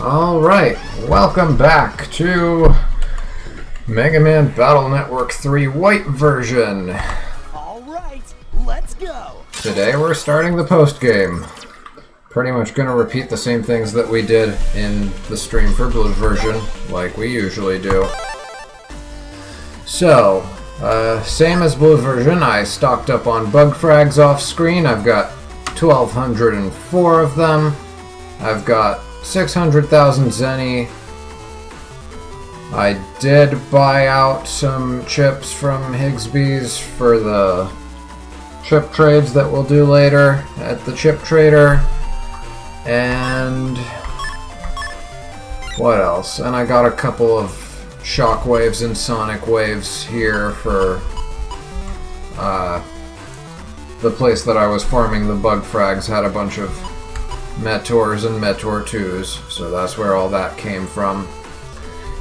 Alright, welcome back to Mega Man Battle Network 3 White version. Alright, let's go! Today we're starting the post-game. Pretty much going to repeat the same things that we did in the stream for Blue version, like we usually do. So, same as Blue version, I stocked up on bug frags off screen. I've got 1,204 of them. I've got 600,000 Zenny. I did buy out some chips from Higsby's for the chip trades that we'll do later at the chip trader. And what else? And I got a couple of shock waves and sonic waves here for the place that I was farming the bug frags had a bunch of Metors and Metor 2s, so that's where all that came from.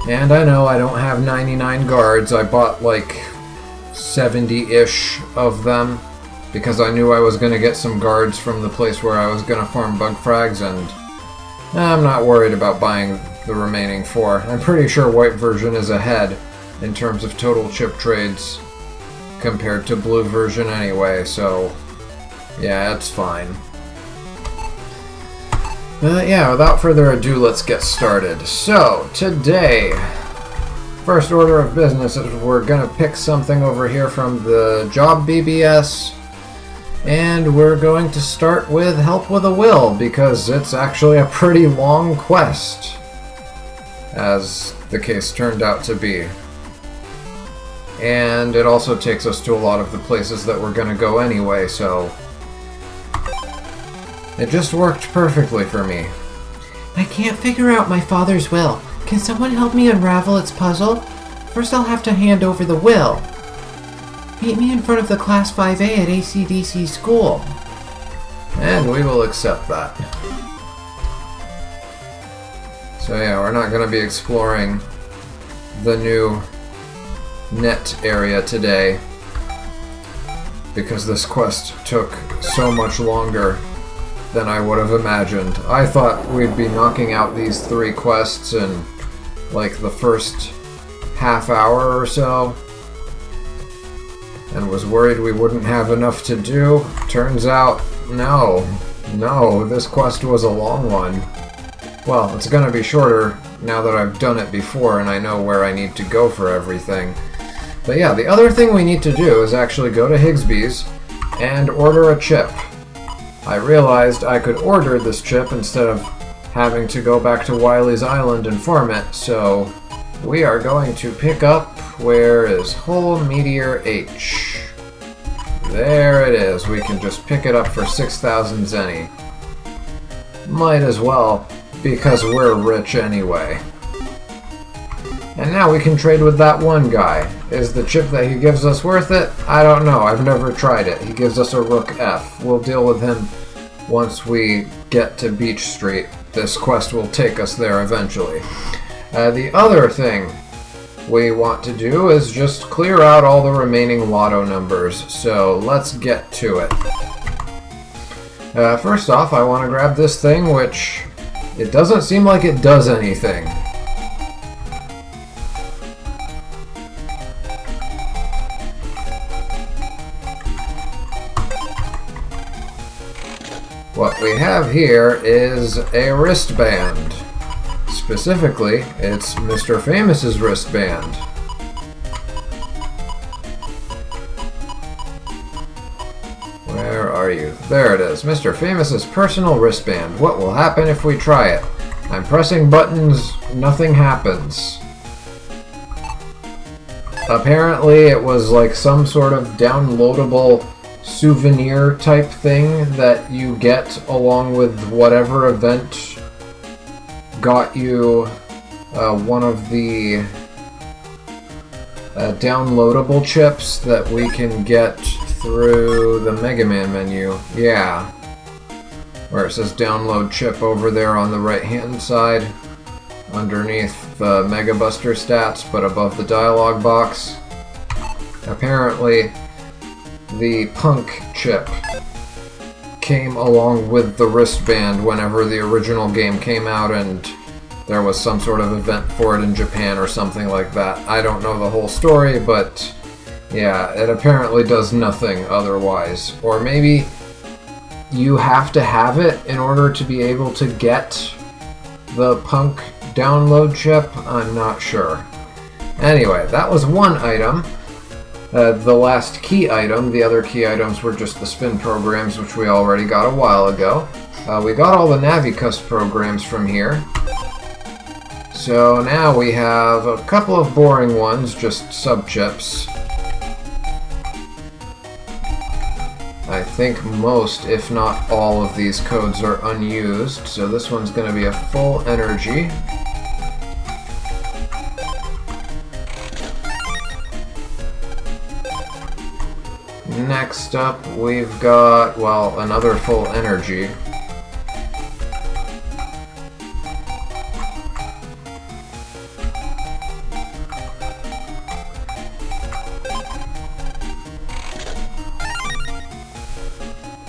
And I know I don't have 99 guards. I bought like 70-ish of them because I knew I was going to get some guards from the place where I was going to farm bug frags, and I'm not worried about buying the remaining 4. I'm pretty sure White version is ahead in terms of total chip trades compared to Blue version anyway, so yeah, it's fine. Yeah, without further ado, let's get started. So, today, first order of business is we're going to pick something over here from the Job BBS, and we're going to start with Help with a Will, because it's actually a pretty long quest, as the case turned out to be. And it also takes us to a lot of the places that we're going to go anyway, so it just worked perfectly for me. I can't figure out my father's will. Can someone help me unravel its puzzle? First I'll have to hand over the will. Meet me in front of the Class 5A at ACDC school. And we will accept that. So yeah, we're not going to be exploring the new net area today because this quest took so much longer than I would have imagined. I thought we'd be knocking out these 3 quests in like the first half hour or so, and was worried we wouldn't have enough to do. Turns out, no, this quest was a long one. Well, it's gonna be shorter now that I've done it before and I know where I need to go for everything. But yeah, the other thing we need to do is actually go to Higsby's and order a chip. I realized I could order this chip instead of having to go back to Wily's Island and farm it, so we are going to pick up, where is Whole Meteor H? There it is. We can just pick it up for 6,000 Zenny. Might as well, because we're rich anyway. And now we can trade with that one guy. Is the chip that he gives us worth it? I don't know. I've never tried it. He gives us a Rook F. We'll deal with him once we get to Beach Street. This quest will take us there eventually. The other thing we want to do is just clear out all the remaining lotto numbers. So let's get to it. First off, I want to grab this thing, which it doesn't seem like it does anything. What we have here is a wristband. Specifically, it's Mr. Famous's wristband. Where are you? There it is. Mr. Famous's personal wristband. What will happen if we try it? I'm pressing buttons, nothing happens. Apparently it was like some sort of downloadable souvenir type thing that you get along with whatever event got you one of the downloadable chips that we can get through the Mega Man menu. Yeah. Where it says download chip over there on the right hand side underneath the Mega Buster stats but above the dialog box. Apparently the Punk chip came along with the wristband whenever the original game came out, and there was some sort of event for it in Japan or something like that. I don't know the whole story, but yeah, it apparently does nothing otherwise. Or maybe you have to have it in order to be able to get the Punk download chip? I'm not sure. Anyway, that was one item. The last key item, the other key items were just the spin programs, which we already got a while ago. We got all the Navicust programs from here. So now we have a couple of boring ones, just sub-chips. I think most, if not all, of these codes are unused, so this one's going to be a full energy. Next up, we've got, well, another full energy.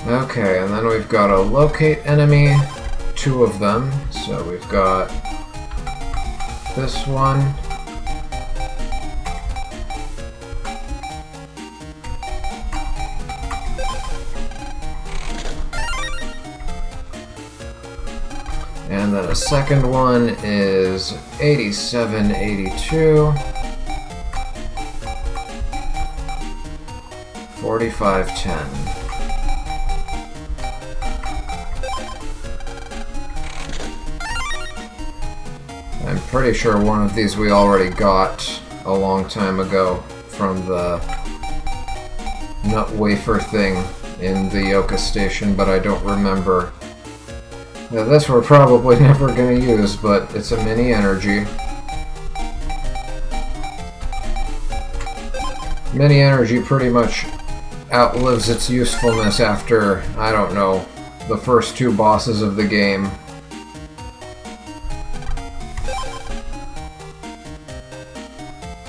Okay, and then we've got a locate enemy, 2 of them. So we've got this one. And then a second one is 8782. 4510. I'm pretty sure one of these we already got a long time ago from the nut wafer thing in the Yoka station, but I don't remember. Now, this we're probably never going to use, but it's a mini energy. Mini energy pretty much outlives its usefulness after, I don't know, the first 2 bosses of the game.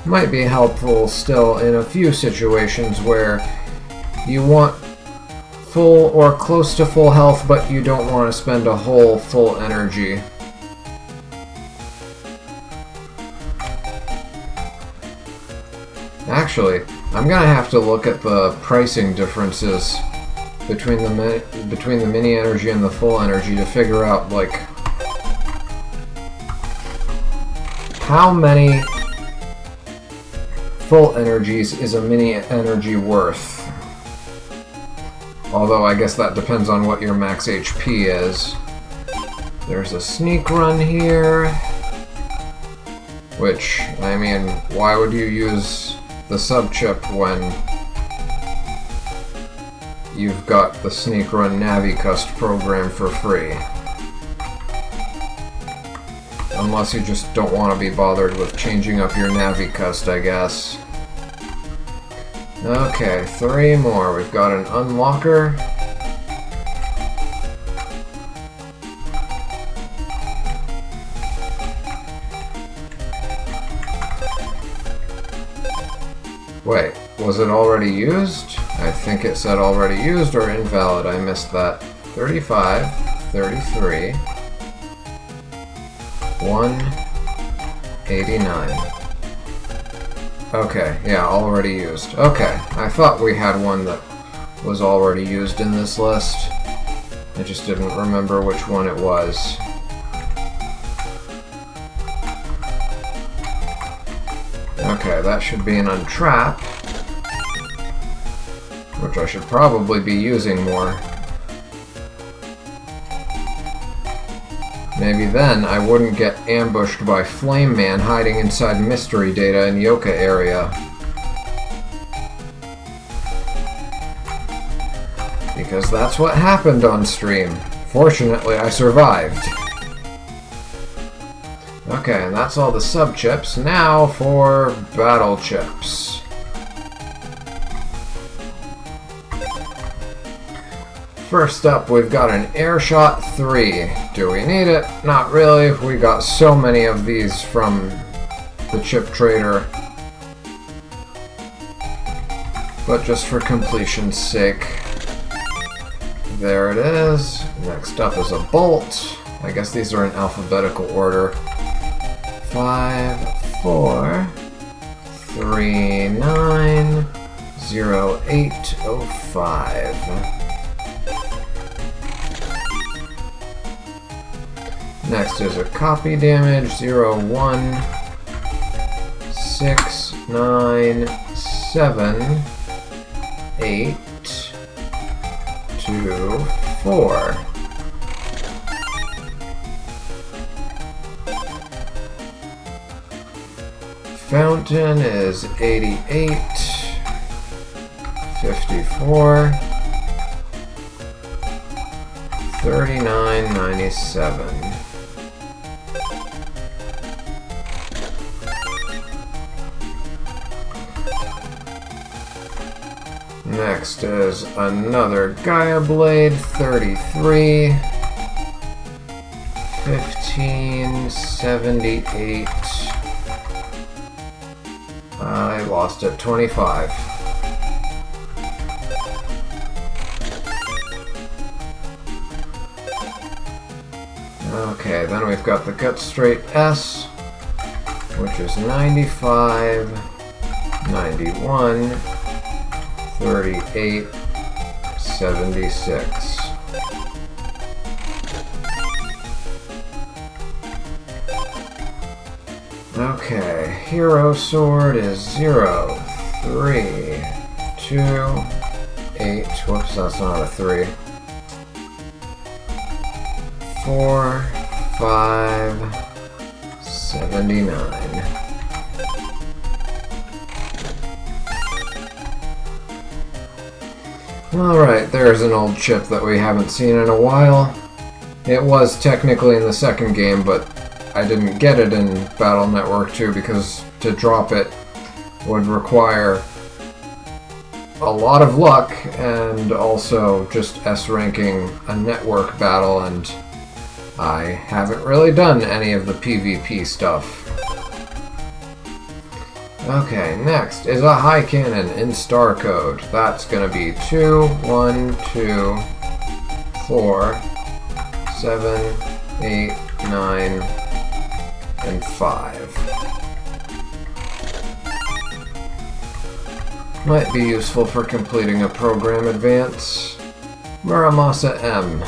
Might be helpful still in a few situations where you want full or close to full health, but you don't want to spend a whole full energy. Actually, I'm gonna have to look at the pricing differences between the mini energy and the full energy to figure out, like, how many full energies is a mini energy worth? Although I guess that depends on what your max HP is. There's a sneak run here. Which, I mean, why would you use the sub-chip when you've got the sneak run Navicust program for free? Unless you just don't want to be bothered with changing up your Navicust, I guess. Okay, 3 more. We've got an unlocker. Wait, was it already used? I think it said already used or invalid. I missed that. 35, 33, 189. Okay, yeah, already used. Okay, I thought we had one that was already used in this list. I just didn't remember which one it was. Okay, that should be an untrap, which I should probably be using more. Maybe then I wouldn't get ambushed by Flame Man hiding inside mystery data in Yoka area. Because that's what happened on stream. Fortunately, I survived. Okay, and that's all the sub-chips. Now for battle chips. First up, we've got an Airshot 3. Do we need it? Not really. We got so many of these from the chip trader. But just for completion's sake. There it is. Next up is a bolt. I guess these are in alphabetical order. 54390805. Next is a copy damage 016978224. Fountain is 88, 54, 3997. Next is another Gaia Blade, 33, 1578. I lost it, 25. Okay, then we've got the Gut Straight S, which is 95, 91, 38, 76. Okay, Hero Sword is 0, 3, 2, 8. Whoops, that's not a 3. 4, 5, 79. Alright, there's an old chip that we haven't seen in a while. It was technically in the second game, but I didn't get it in Battle Network 2 because to drop it would require a lot of luck and also just S-ranking a network battle, and I haven't really done any of the PvP stuff. Okay, next is a high cannon in star code. That's gonna be 2, 1, 2, 4, 7, 8, 9, and 5. Might be useful for completing a program advance. Muramasa M.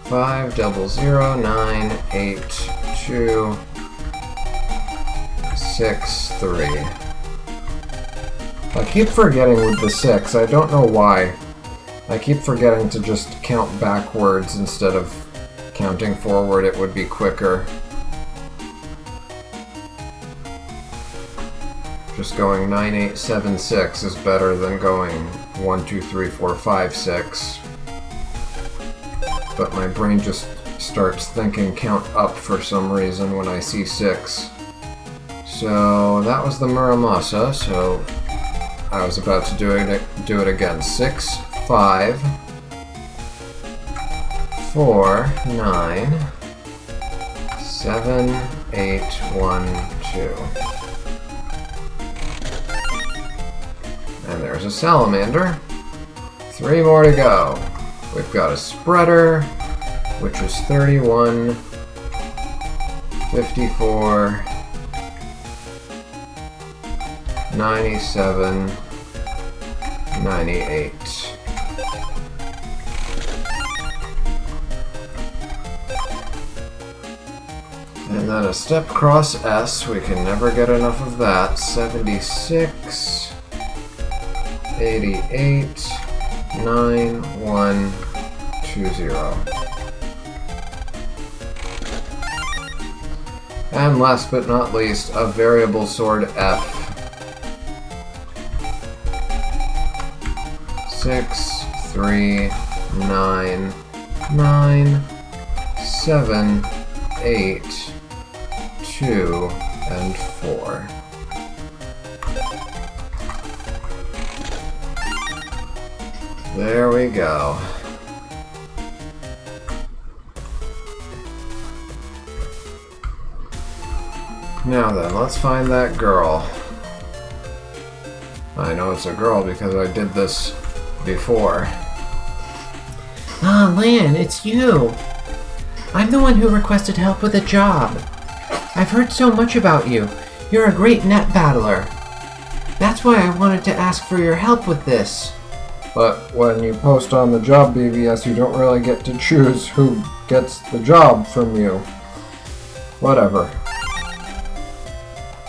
500982663. I keep forgetting with the 6. I don't know why. I keep forgetting to just count backwards instead of counting forward. It would be quicker. Just going 9876 is better than going 1, 2, 3, 4, 5, 6. But my brain just starts thinking count up for some reason when I see 6. So that was the Muramasa, so I was about to do it again. 6, 5, 4, 9, 7, 8, 1, 2. And there's a salamander. 3 more to go. We've got a spreader, which is 31, 54, 97, 98. And then a step cross S, we can never get enough of that. 76, 88, 9120. And last but not least, a variable sword F. 6, 3, 9, 9, 7, 8, 2, and 4. There we go. Now then, let's find that girl. I know it's a girl because I did this before. Ah, Lan, it's you. I'm the one who requested help with a job. I've heard so much about you. You're a great net battler. That's why I wanted to ask for your help with this. But when you post on the Job BBS, you don't really get to choose who gets the job from you. Whatever.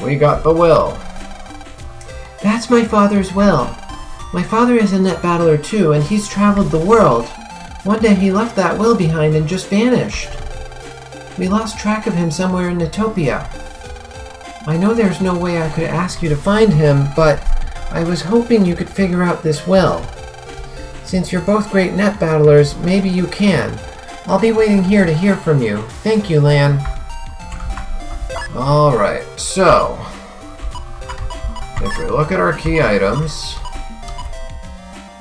We got the will. That's my father's will. My father is a net battler too, and he's traveled the world. One day he left that will behind and just vanished. We lost track of him somewhere in Utopia. I know there's no way I could ask you to find him, but I was hoping you could figure out this will. Since you're both great net battlers, maybe you can. I'll be waiting here to hear from you. Thank you, Lan. Alright, so if we look at our key items,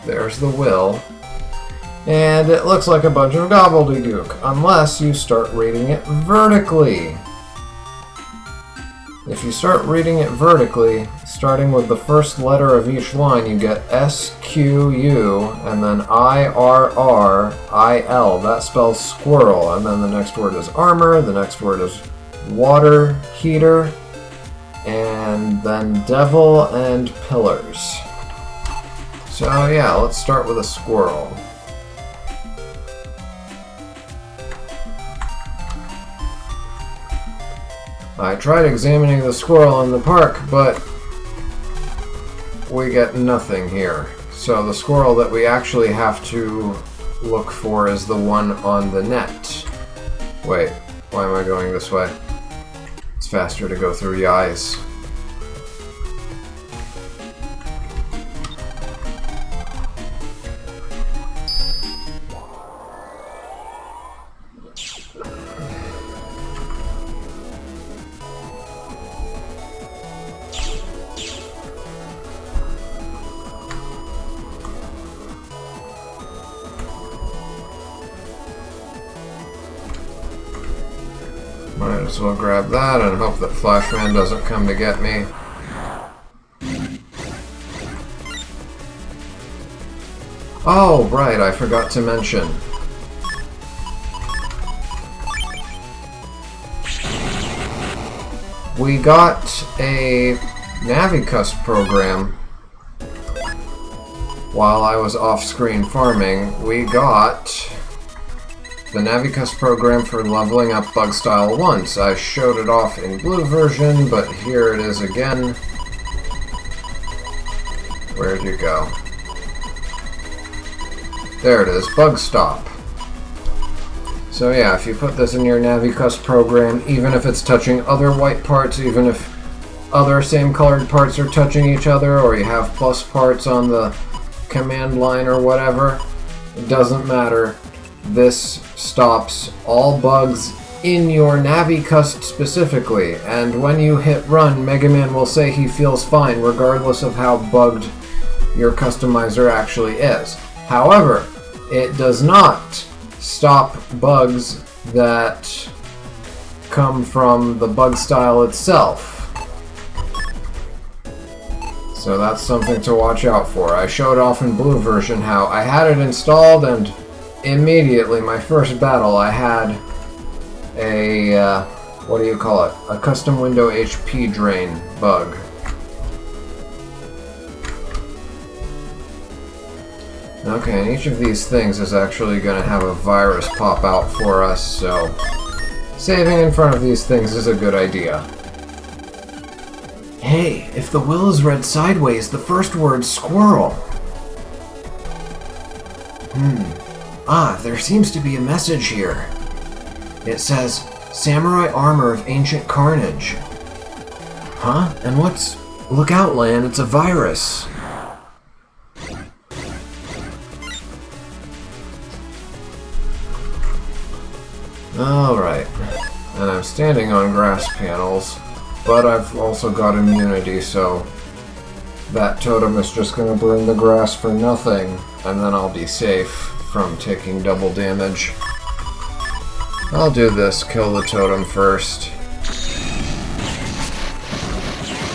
there's the will, and it looks like a bunch of gobbledygook, unless you start reading it vertically. If you start reading it vertically, starting with the first letter of each line, you get S-Q-U, and then I-R-R-I-L. That spells squirrel, and then the next word is armor, the next word is water heater, and then devil and pillars. So yeah, let's start with a squirrel. I tried examining the squirrel in the park, but we get nothing here. So the squirrel that we actually have to look for is the one on the net. Wait, why am I going this way? It's faster to go through the eyes. Might as well grab that and hope that Flashman doesn't come to get me. Oh, right, I forgot to mention. We got a Navicust program while I was off-screen farming. We got the Navicust program for leveling up Bug Style once. I showed it off in blue version, but here it is again. Where'd you go? There it is, Bug Stop. So yeah, if you put this in your Navicust program, even if it's touching other white parts, even if other same colored parts are touching each other, or you have plus parts on the command line or whatever, it doesn't matter. This stops all bugs in your Navicust specifically, and when you hit run, Mega Man will say he feels fine regardless of how bugged your customizer actually is. However, it does not stop bugs that come from the bug style itself. So that's something to watch out for. I showed off in blue version how I had it installed, and immediately, my first battle, I had a, what do you call it? A custom window HP drain bug. Okay, and each of these things is actually going to have a virus pop out for us, so saving in front of these things is a good idea. Hey, if the will is read sideways, the first word's squirrel. There seems to be a message here. It says, Samurai Armor of Ancient Carnage. Huh? And what's... Look out, Lan, it's a virus. Alright. And I'm standing on grass panels, but I've also got immunity, so that totem is just going to burn the grass for nothing, and then I'll be safe from taking double damage. I'll do this, kill the totem first.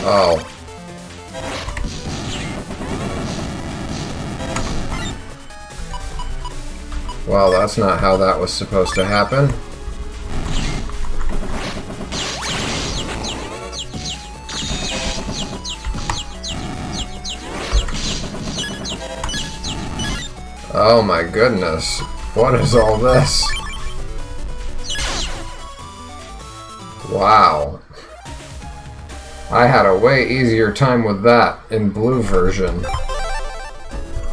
Oh. Well, that's not how that was supposed to happen. Oh my goodness. What is all this? Wow. I had a way easier time with that in blue version.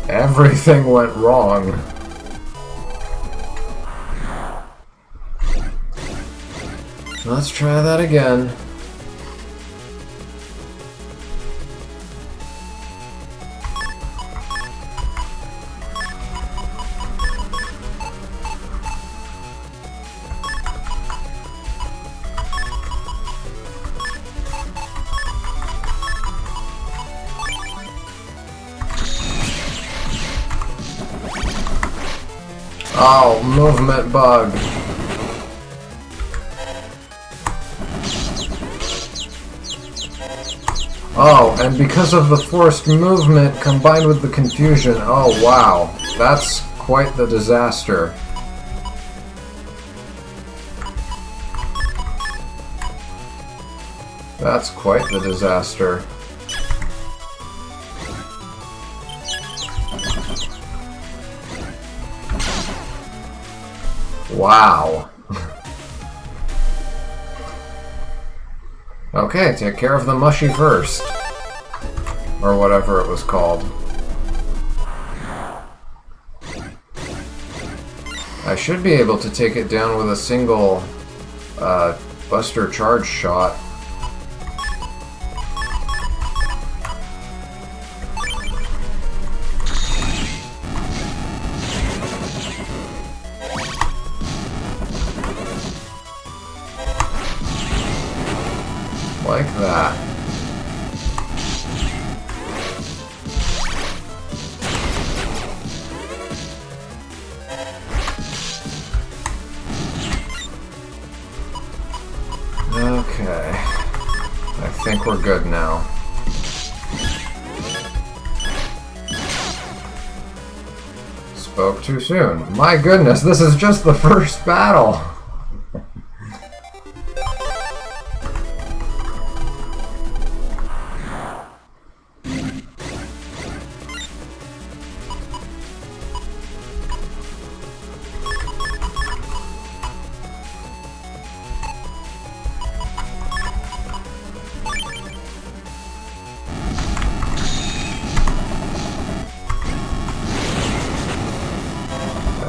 Everything went wrong. Let's try that again. Oh, movement bug. Oh, and because of the forced movement combined with the confusion, oh wow, that's quite the disaster. That's quite the disaster. Wow. Okay, take care of the mushy first. Or whatever it was called. I should be able to take it down with a single Buster charge shot. Like that. Okay. I think we're good now. Spoke too soon. My goodness, this is just the first battle!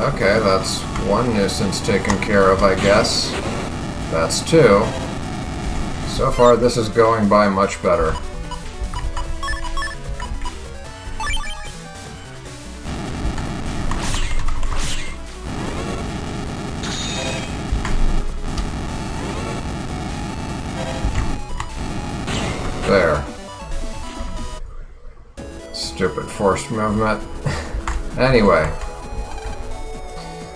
Okay, that's one nuisance taken care of, I guess. That's two. So far, this is going by much better. There. Stupid forced movement. Anyway.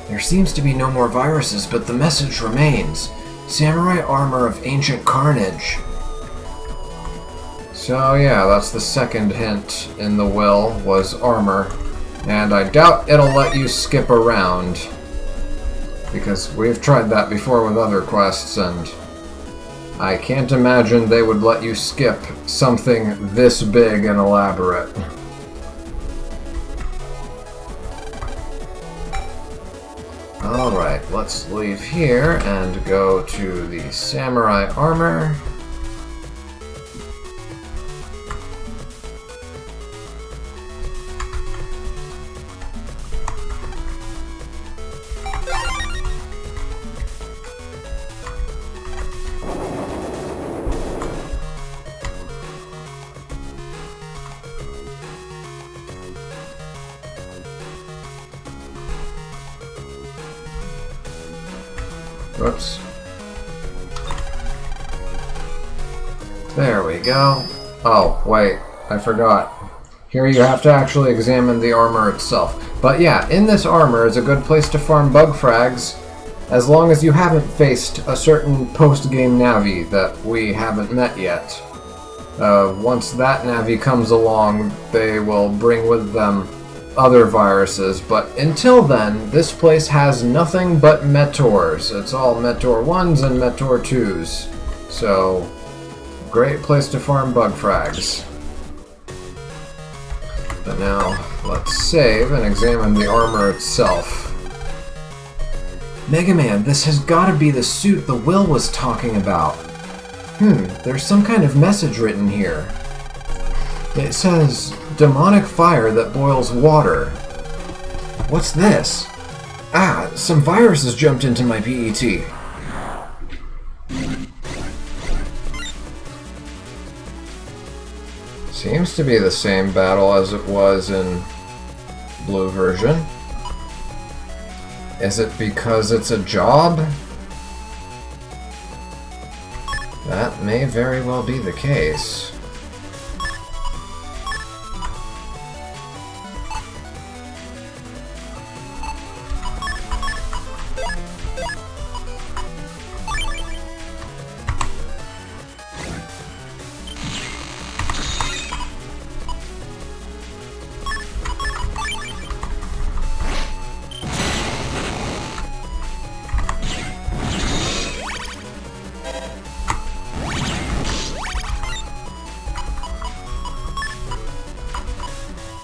There seems to be no more viruses, but the message remains. Samurai armor of ancient carnage. So yeah, that's the second hint in the will, was armor. And I doubt it'll let you skip around. Because we've tried that before with other quests, and I can't imagine they would let you skip something this big and elaborate. Alright, let's leave here and go to the samurai armor. Whoops. There we go. Oh, wait, I forgot. Here you have to actually examine the armor itself. But yeah, in this armor is a good place to farm bug frags, as long as you haven't faced a certain post-game Navi that we haven't met yet. Once that Navi comes along, they will bring with them other viruses, but until then, this place has nothing but Metors. It's all Metor 1s and Metor 2s. So, great place to farm bug frags. But now, let's save and examine the armor itself. Mega Man, this has got to be the suit the Will was talking about. There's some kind of message written here. It says, demonic fire that boils water. What's this? Ah, some virus has jumped into my PET. Seems to be the same battle as it was in blue version. Is it because it's a job? That may very well be the case.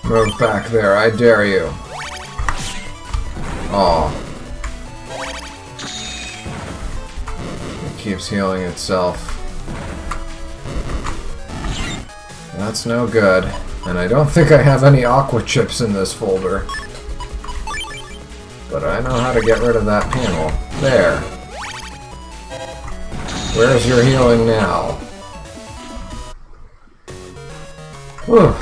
Move back there, I dare you. Aw. It keeps healing itself. That's no good. And I don't think I have any aqua chips in this folder. But I know how to get rid of that panel. There. Where's your healing now? Whew.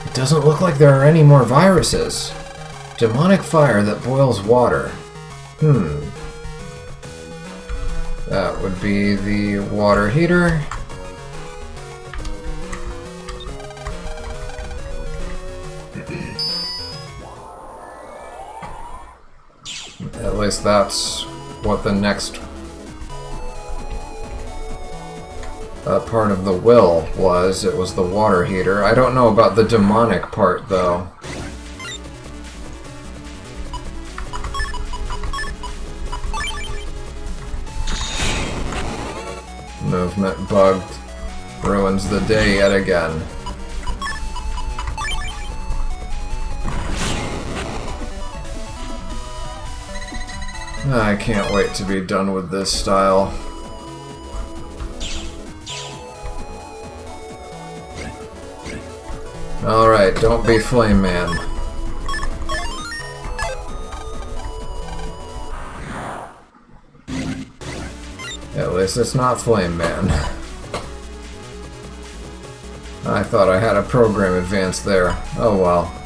It doesn't look like there are any more viruses. Demonic fire that boils water. That would be the water heater. At least that's what the next part of the will was. It was the water heater. I don't know about the demonic part, though. Movement bugged. Ruins the day yet again. I can't wait to be done with this style. Alright, don't be Flame Man. At least it's not Flame Man. I thought I had a program advance there. Oh well.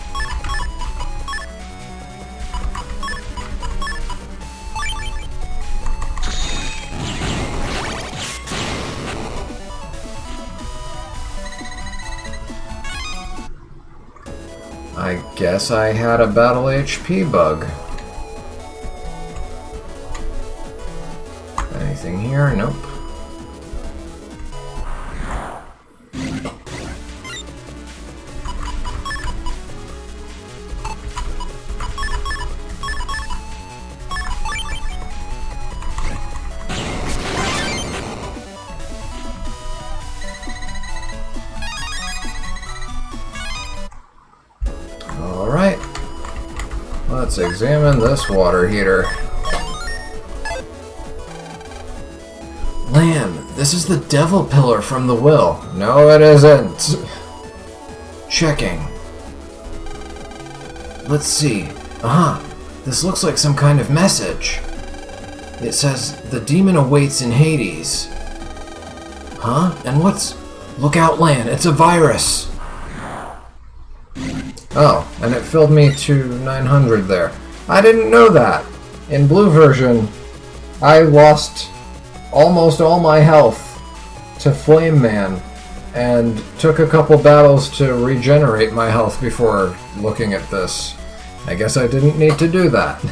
I guess I had a battle HP bug. Anything here? Nope. Alright, let's examine this water heater. Lan, this is the devil pillar from the will. No, it isn't. Checking. Let's see. This looks like some kind of message. It says, the demon awaits in Hades. Huh? And what's... Look out, Lan, it's a virus! Oh, and it filled me to 900 there. I didn't know that. In blue version, I lost almost all my health to Flame Man and took a couple battles to regenerate my health before looking at this. I guess I didn't need to do that.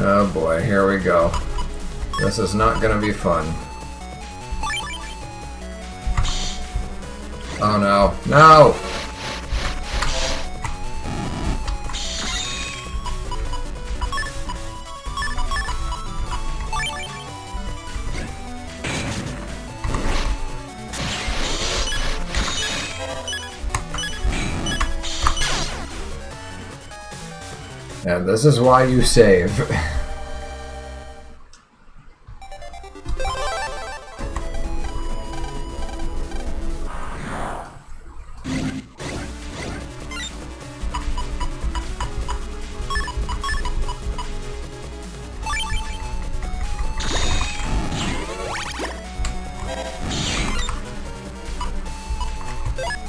Oh boy, here we go. This is not gonna be fun. Oh no. No! And this is why you save.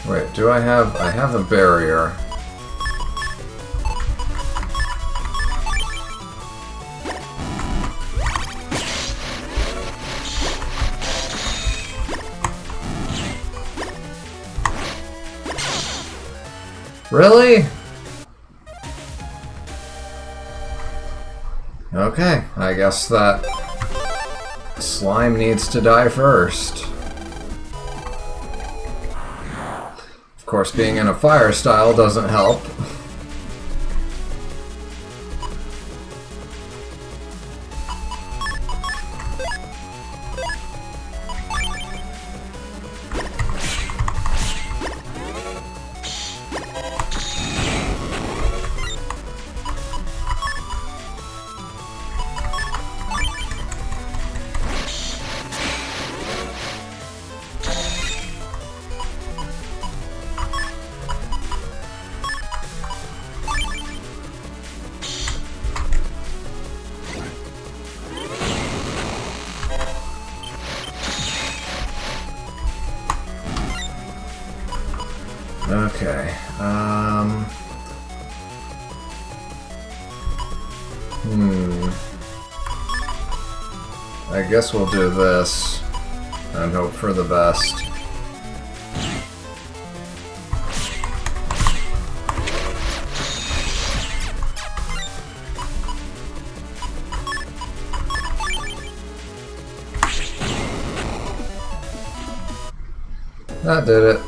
Wait, do I have a barrier. Really? Okay, I guess that slime needs to die first. Of course, being in a fire style doesn't help. Okay, I guess we'll do this and hope for the best. That did it.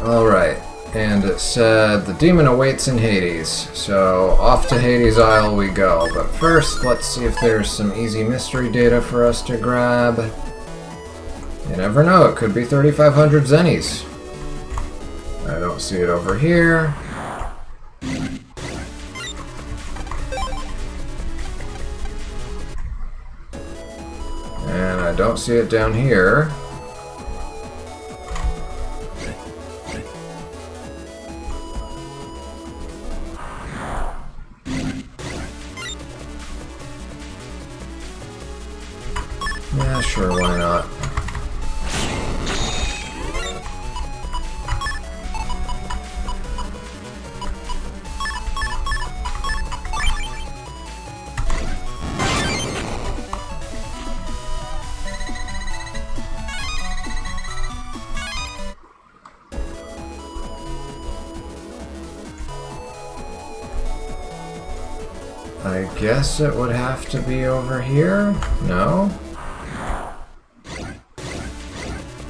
Alright, and it said the demon awaits in Hades, so off to Hades Isle we go. But first, let's see if there's some easy mystery data for us to grab. You never know, it could be 3,500 zennies. I don't see it over here. And I don't see it down here. Yeah, sure, why not? I guess it would have to be over here? No?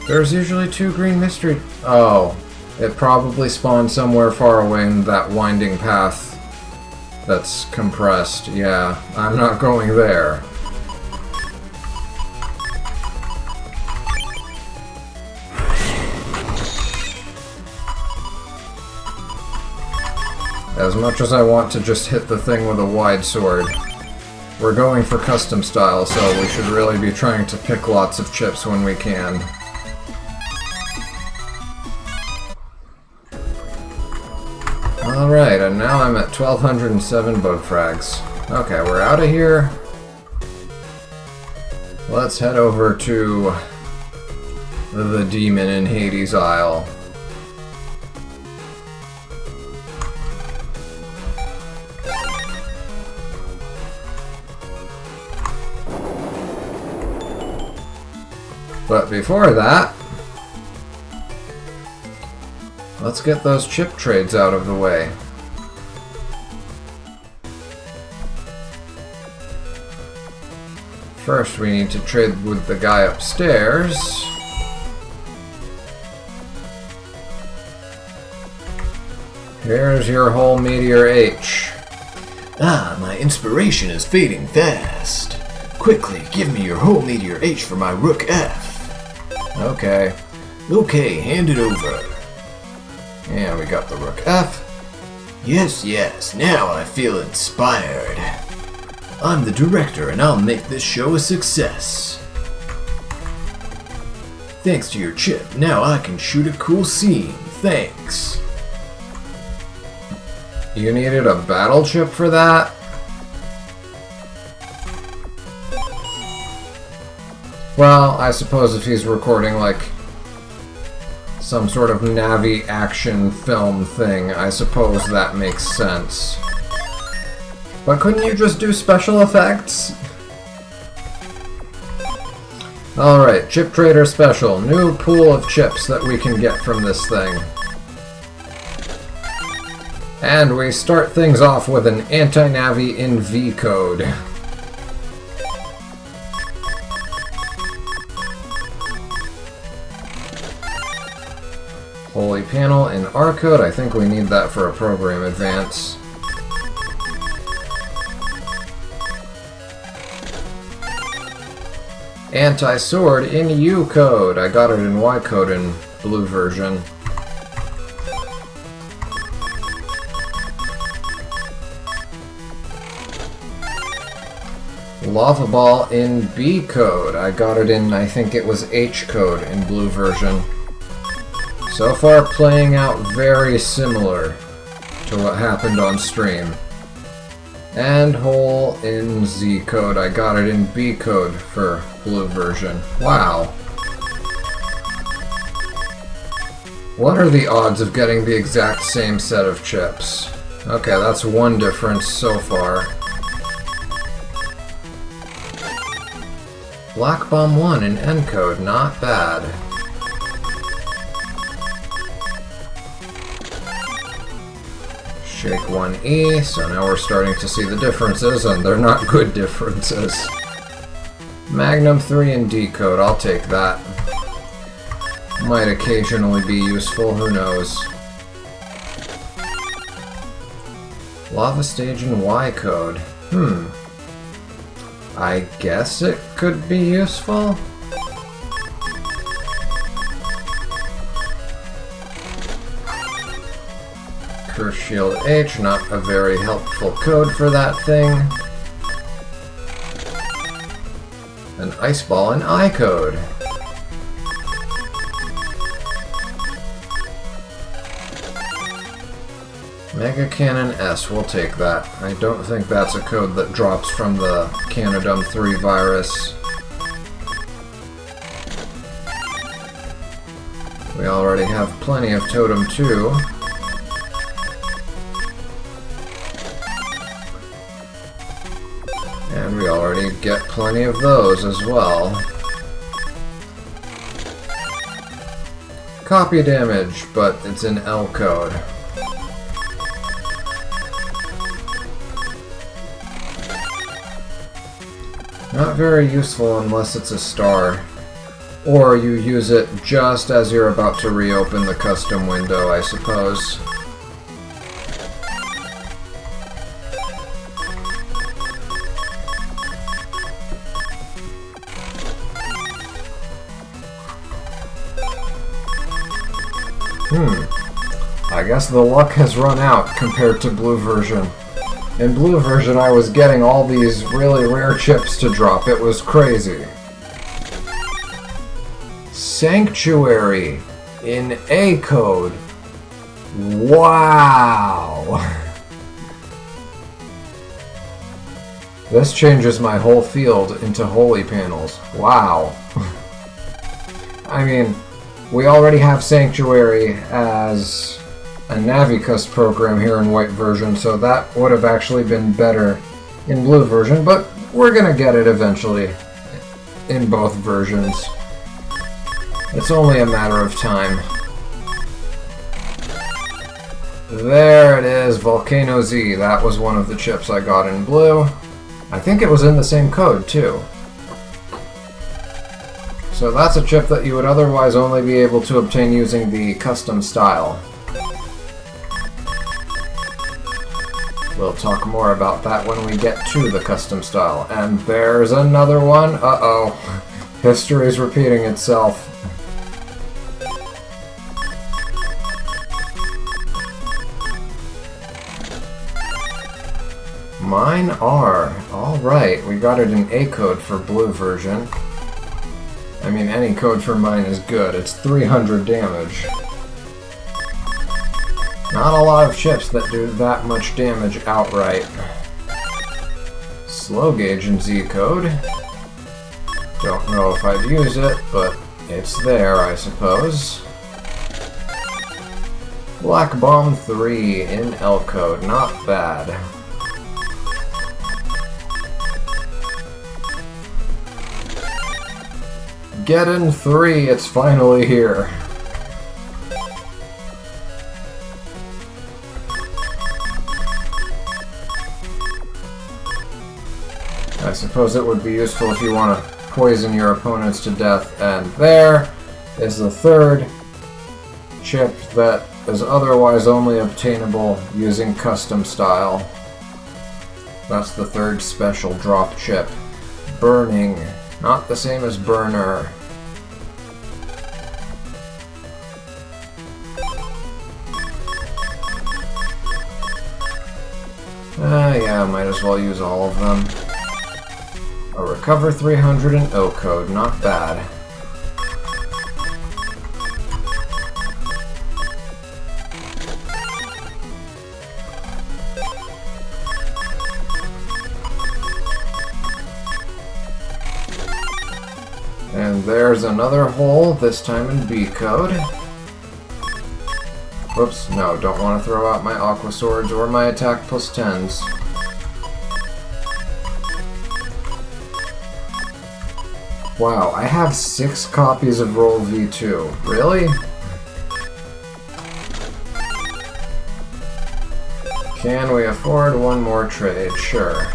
There's usually 2 green mystery... Oh, it probably spawned somewhere far away in that winding path that's compressed. Yeah, I'm not going there. As much as I want to just hit the thing with a wide sword, we're going for custom style, so we should really be trying to pick lots of chips when we can. Alright, and now I'm at 1,207 bug frags. Okay, we're out of here. Let's head over to the demon in Hades Isle. But before that, let's get those chip trades out of the way. First, we need to trade with the guy upstairs. Here's your whole Meteor H. Ah, my inspiration is fading fast. Quickly, give me your whole Meteor H for my Rook F. Okay. Okay, hand it over. And we got the Rook F. Yes, yes, now I feel inspired. I'm the director and I'll make this show a success. Thanks to your chip, now I can shoot a cool scene. Thanks. You needed a battle chip for that? Well, I suppose if he's recording, like, some sort of Navi action film thing, I suppose that makes sense. But couldn't you just do special effects? Alright, Chip Trader Special. New pool of chips that we can get from this thing. And we start things off with an anti-Navi in V code. Holy panel in R code. I think we need that for a program advance. Anti-sword in U code. I got it in Y code in blue version. Lava Ball in B code. I got it in, I think it was H code in blue version. So far playing out very similar to what happened on stream. And Hole in Z code. I got it in B code for blue version. Wow. What are the odds of getting the exact same set of chips? Okay, that's one difference so far. Black Bomb 1 in N code, not bad. Shake 1E, so now we're starting to see the differences, and they're not good differences. Magnum 3 in D code, I'll take that. Might occasionally be useful, who knows. Lava Stage in Y code. I guess it could be useful. Curse Shield H, not a very helpful code for that thing. An Ice Ball in I code. Mega Cannon S, we'll take that. I don't think that's a code that drops from the Canadum 3 virus. We already have plenty of Totem 2. And we already get plenty of those as well. Copy damage, but it's in L code. Not very useful unless it's a star. Or you use it just as you're about to reopen the custom window, I suppose. I guess the luck has run out compared to blue version. In blue version, I was getting all these really rare chips to drop. It was crazy. Sanctuary in A code. Wow. This changes my whole field into holy panels. Wow. I mean, we already have Sanctuary as a Navicust program here in white version, so that would have actually been better in blue version, but we're gonna get it eventually in both versions. It's only a matter of time. There it is, Volcano Z. That was one of the chips I got in blue. I think it was in the same code, too. So that's a chip that you would otherwise only be able to obtain using the custom style. We'll talk more about that when we get to the custom style. And there's another one. Uh-oh. History's repeating itself. Mine are. Alright, we got it in A code for blue version. I mean, any code for mine is good. It's 300 damage. Not a lot of chips that do that much damage outright. Slow gauge in Z code. Don't know if I'd use it, but it's there, I suppose. Black Bomb 3 in L code. Not bad. Get in 3, it's finally here. I suppose it would be useful if you want to poison your opponents to death, and there is the third chip that is otherwise only obtainable using custom style. That's the third special drop chip. Burning. Not the same as burner. Yeah, might as well use all of them. A Recover 300 in O code, not bad. And there's another hole, this time in B code. Whoops, no, don't want to throw out my Aqua Swords or my attack plus 10s. Wow, I have 6 copies of Roll V2. Really? Can we afford one more trade? Sure.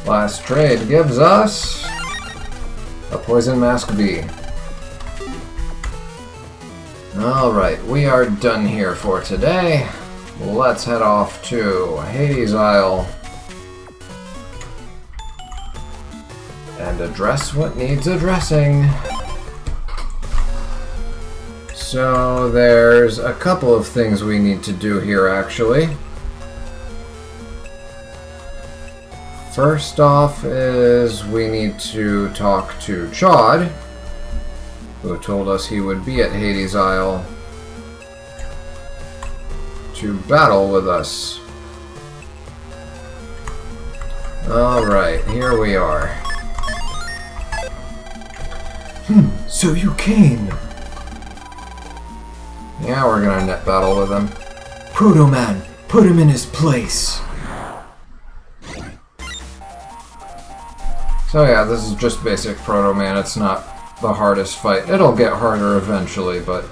Last trade gives us a Poison Mask V. Alright, we are done here for today. Let's head off to Hades Isle and address what needs addressing. So there's a couple of things we need to do here, actually. First off is we need to talk to Chod, who told us he would be at Hades Isle to battle with us. Alright, here we are. So you came. Yeah, we're gonna net battle with him. ProtoMan, put him in his place. So yeah, this is just basic ProtoMan. It's not the hardest fight. It'll get harder eventually, but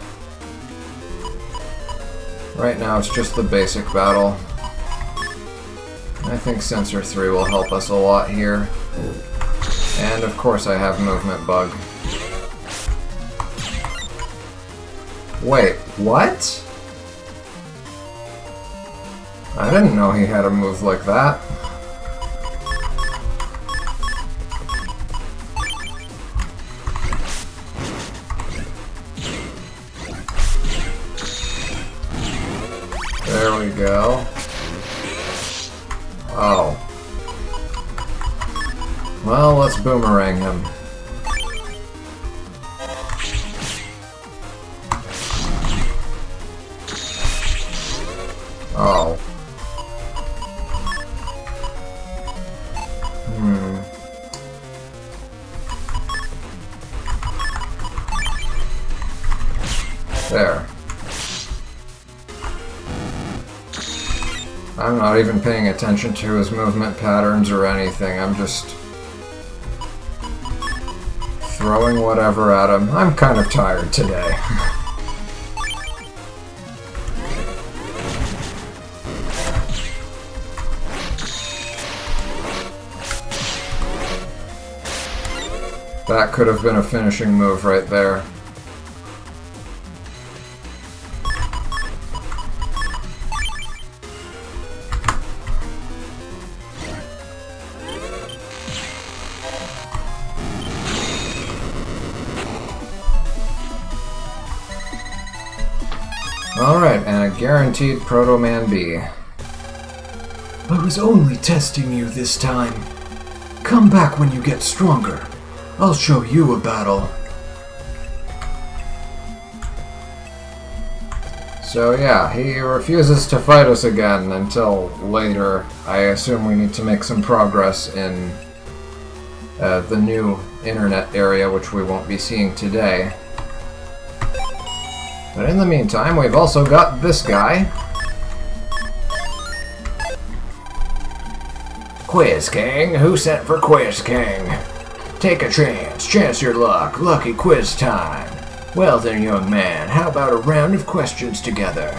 right now it's just the basic battle. I think Sensor 3 will help us a lot here. And of course I have Movement Bug. Wait, what? I didn't know he had a move like that. There we go. Oh. Well, let's boomerang him. Oh. There. I'm not even paying attention to his movement patterns or anything. I'm just throwing whatever at him. I'm kind of tired today. That could have been a finishing move right there. Alright, and a guaranteed ProtoMan B. I was only testing you this time. Come back when you get stronger. I'll show you a battle. So yeah, he refuses to fight us again until later. I assume we need to make some progress in the new internet area, which we won't be seeing today. But in the meantime, we've also got this guy. Quiz King? Who sent for Quiz King? Take a chance. Chance your luck. Lucky quiz time. Well then, young man, how about a round of questions together?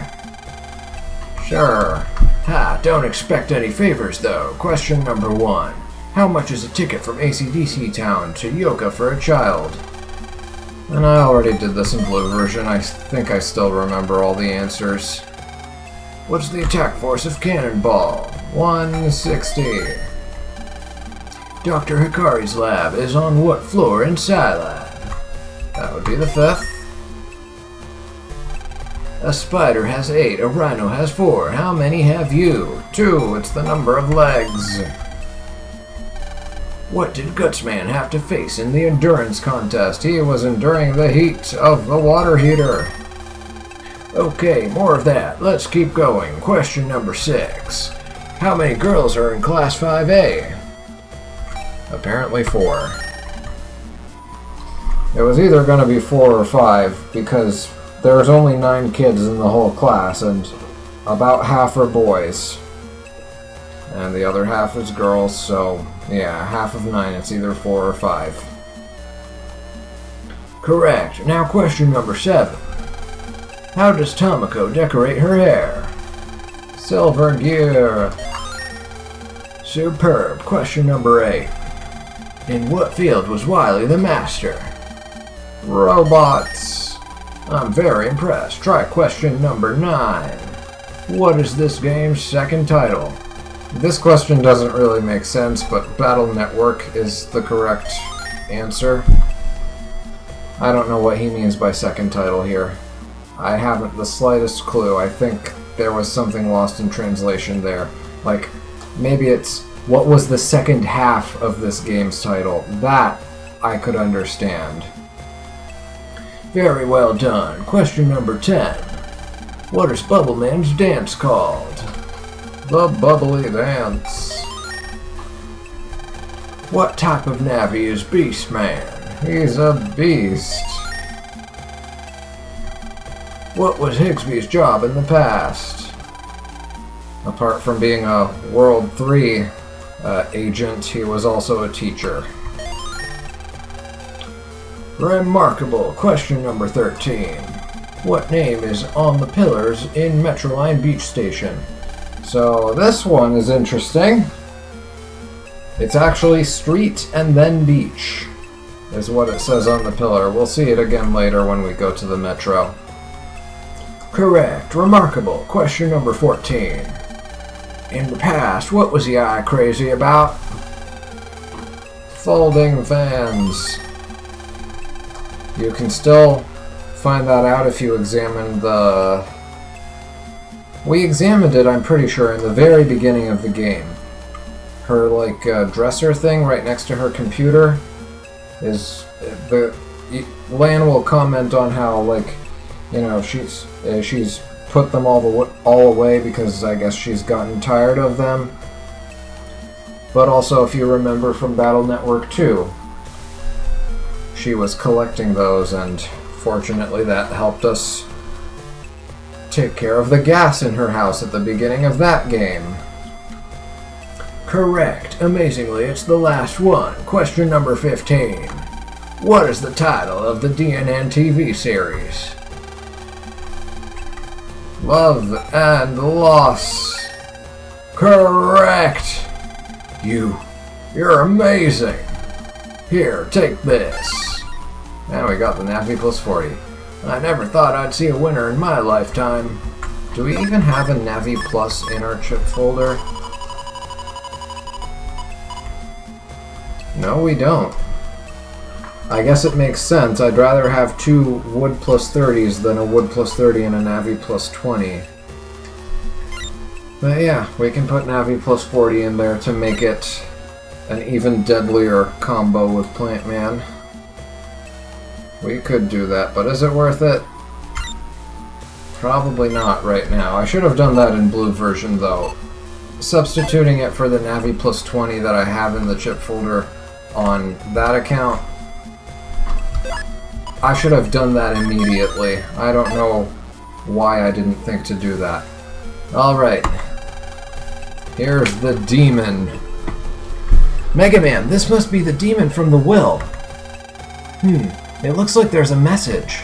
Sure. Ha, don't expect any favors though. Question number 1. How much is a ticket from AC/DC Town to Yoka for a child? And I already did this in blue version. I think I still remember all the answers. What's the attack force of Cannonball? 160. Dr. Hikari's lab is on what floor in Scilab? That would be the 5th. A spider has 8, a rhino has 4. How many have you? 2. It's the number of legs. What did Gutsman have to face in the Endurance contest. He was enduring the heat of the water heater. Okay, more of that. Let's keep going. Question number 6. How many girls are in Class 5A? Apparently 4. It was either going to be 4 or 5, because there's only 9 kids in the whole class, and about half are boys. And the other half is girls, so yeah, half of 9, it's either 4 or 5. Correct. Now question number 7. How does Tomoko decorate her hair? Silver gear. Superb. Question number 8. In what field was Wily the master? Robots. I'm very impressed. Try question number 9. What is this game's second title? This question doesn't really make sense, but Battle Network is the correct answer. I don't know what he means by second title here. I haven't the slightest clue. I think there was something lost in translation there. Like, maybe it's what was the second half of this game's title. That I could understand. Very well done. Question number 10. What is Bubbleman's dance called? The Bubbly Dance. What type of Navi is Beastman? He's a beast. What was Higsby's job in the past? Apart from being a World 3 agent, he was also a teacher. Remarkable. Question number 13. What name is on the pillars in Metroline Beach Station? So this one is interesting. It's actually Street and then Beach, is what it says on the pillar. We'll see it again later when we go to the Metro. Correct. Remarkable. Question number 14. In the past, what was the eye crazy about? Folding fans. You can still find that out if you examine the... We examined it, I'm pretty sure, in the very beginning of the game. Her, like, dresser thing right next to her computer is... Lan will comment on how, like, you know, she's put them all away because I guess she's gotten tired of them. But also, if you remember from Battle Network 2, she was collecting those, and fortunately that helped us take care of the gas in her house at the beginning of that game. Correct. Amazingly, it's the last one. Question number 15. What is the title of the DNN TV series? Love and Loss. Correct. You're amazing. Here, take this. Now we got the Navi plus 40. I never thought I'd see a winner in my lifetime. Do we even have a Navi plus in our chip folder? No, we don't. I guess it makes sense. I'd rather have 2 wood plus 30s than a wood plus 30 and a Navi plus 20. But yeah, we can put Navi plus 40 in there to make it an even deadlier combo with Plant Man. We could do that, but is it worth it? Probably not right now. I should have done that in blue version though. Substituting it for the Navi plus 20 that I have in the chip folder on that account, I should have done that immediately. I don't know why I didn't think to do that. Alright. Here's the demon. Mega Man, this must be the demon from the will. It looks like there's a message.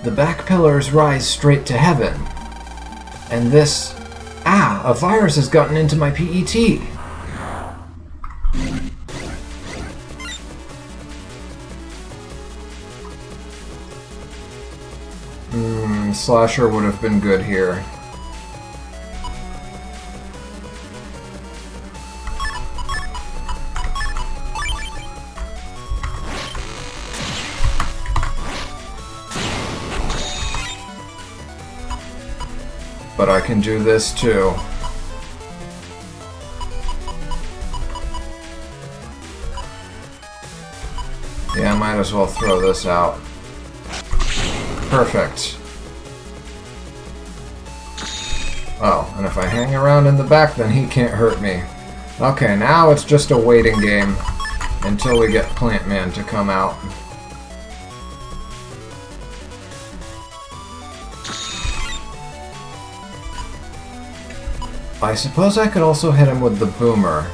The back pillars rise straight to heaven. And this... a virus has gotten into my PET. Slasher would have been good here. But I can do this too. Yeah, I might as well throw this out. Perfect. Oh, and if I hang around in the back, then he can't hurt me. Okay, now it's just a waiting game until we get Plant Man to come out. I suppose I could also hit him with the boomer.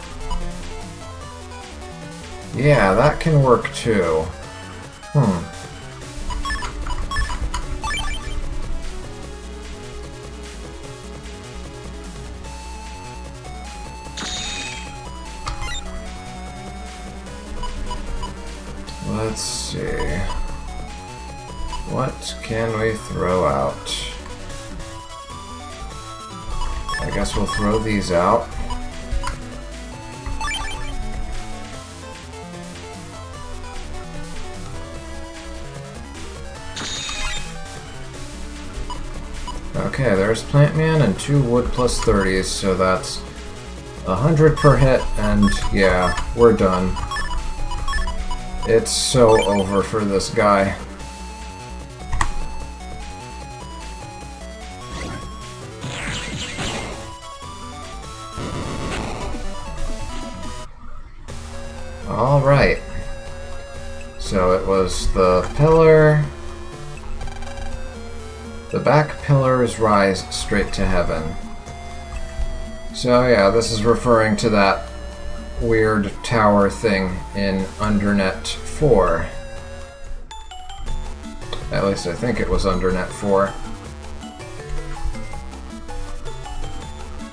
Yeah, that can work too. Let's see. What can we throw out? I guess we'll throw these out. Okay, there's Plant Man and 2 wood plus 30s, so that's 100 per hit, and yeah, we're done. It's so over for this guy. Alright. So it was the pillar. The back pillars rise straight to heaven. So yeah, this is referring to that weird tower thing in Undernet 4. At least I think it was Undernet 4.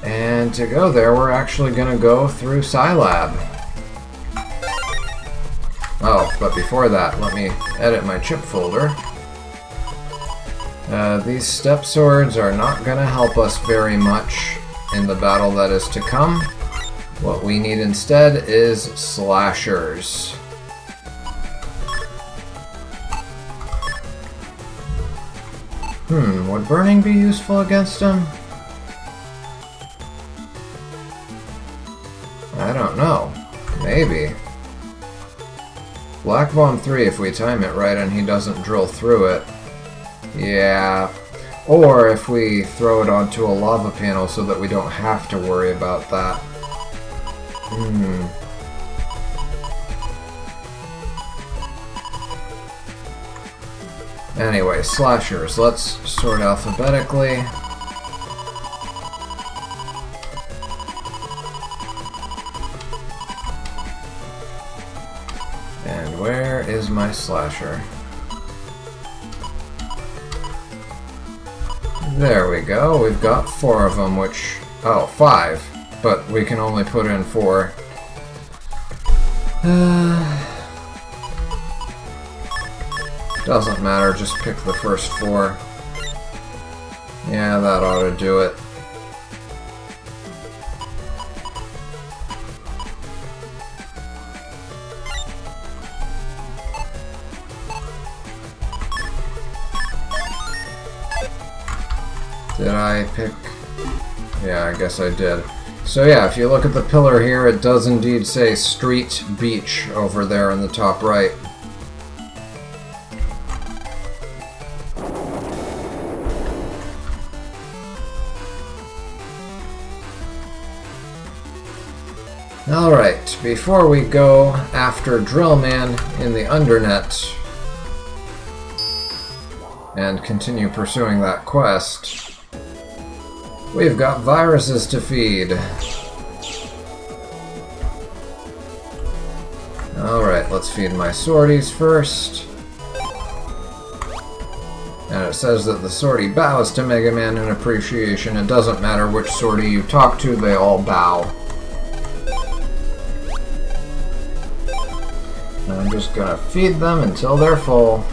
And to go there, we're actually gonna go through Scilab. Oh, but before that, let me edit my chip folder. These step swords are not gonna help us very much in the battle that is to come. What we need instead is slashers. Would burning be useful against him? I don't know. Maybe. Black Bomb 3 if we time it right and he doesn't drill through it. Yeah. Or if we throw it onto a lava panel so that we don't have to worry about that. Anyway, slashers. Let's sort alphabetically. And where is my slasher? There we go. We've got 4 of them, which... Oh, 5. But we can only put in 4. Doesn't matter, just pick the first 4. Yeah, that ought to do it. Did I pick? Yeah, I guess I did. So yeah, if you look at the pillar here, it does indeed say Street Beach over there in the top right. Alright, before we go after DrillMan in the Undernet and continue pursuing that quest, we've got viruses to feed. Alright, let's feed my sorties first. And it says that the sortie bows to Mega Man in appreciation. It doesn't matter which sortie you talk to, they all bow. And I'm just gonna feed them until they're full.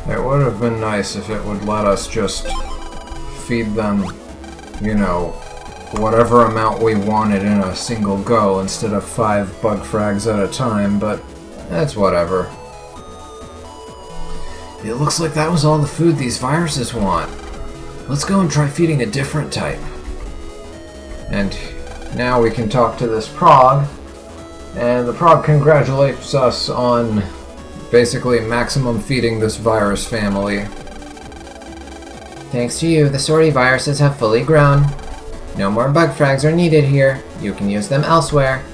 It would have been nice if it would let us just feed them, you know, whatever amount we wanted in a single go instead of 5 bug frags at a time, but that's whatever. It looks like that was all the food these viruses want. Let's go and try feeding a different type. And now we can talk to this prog, and the prog congratulates us on basically maximum feeding this virus family. Thanks to you, the sortie viruses have fully grown. No more bug frags are needed here. You can use them elsewhere.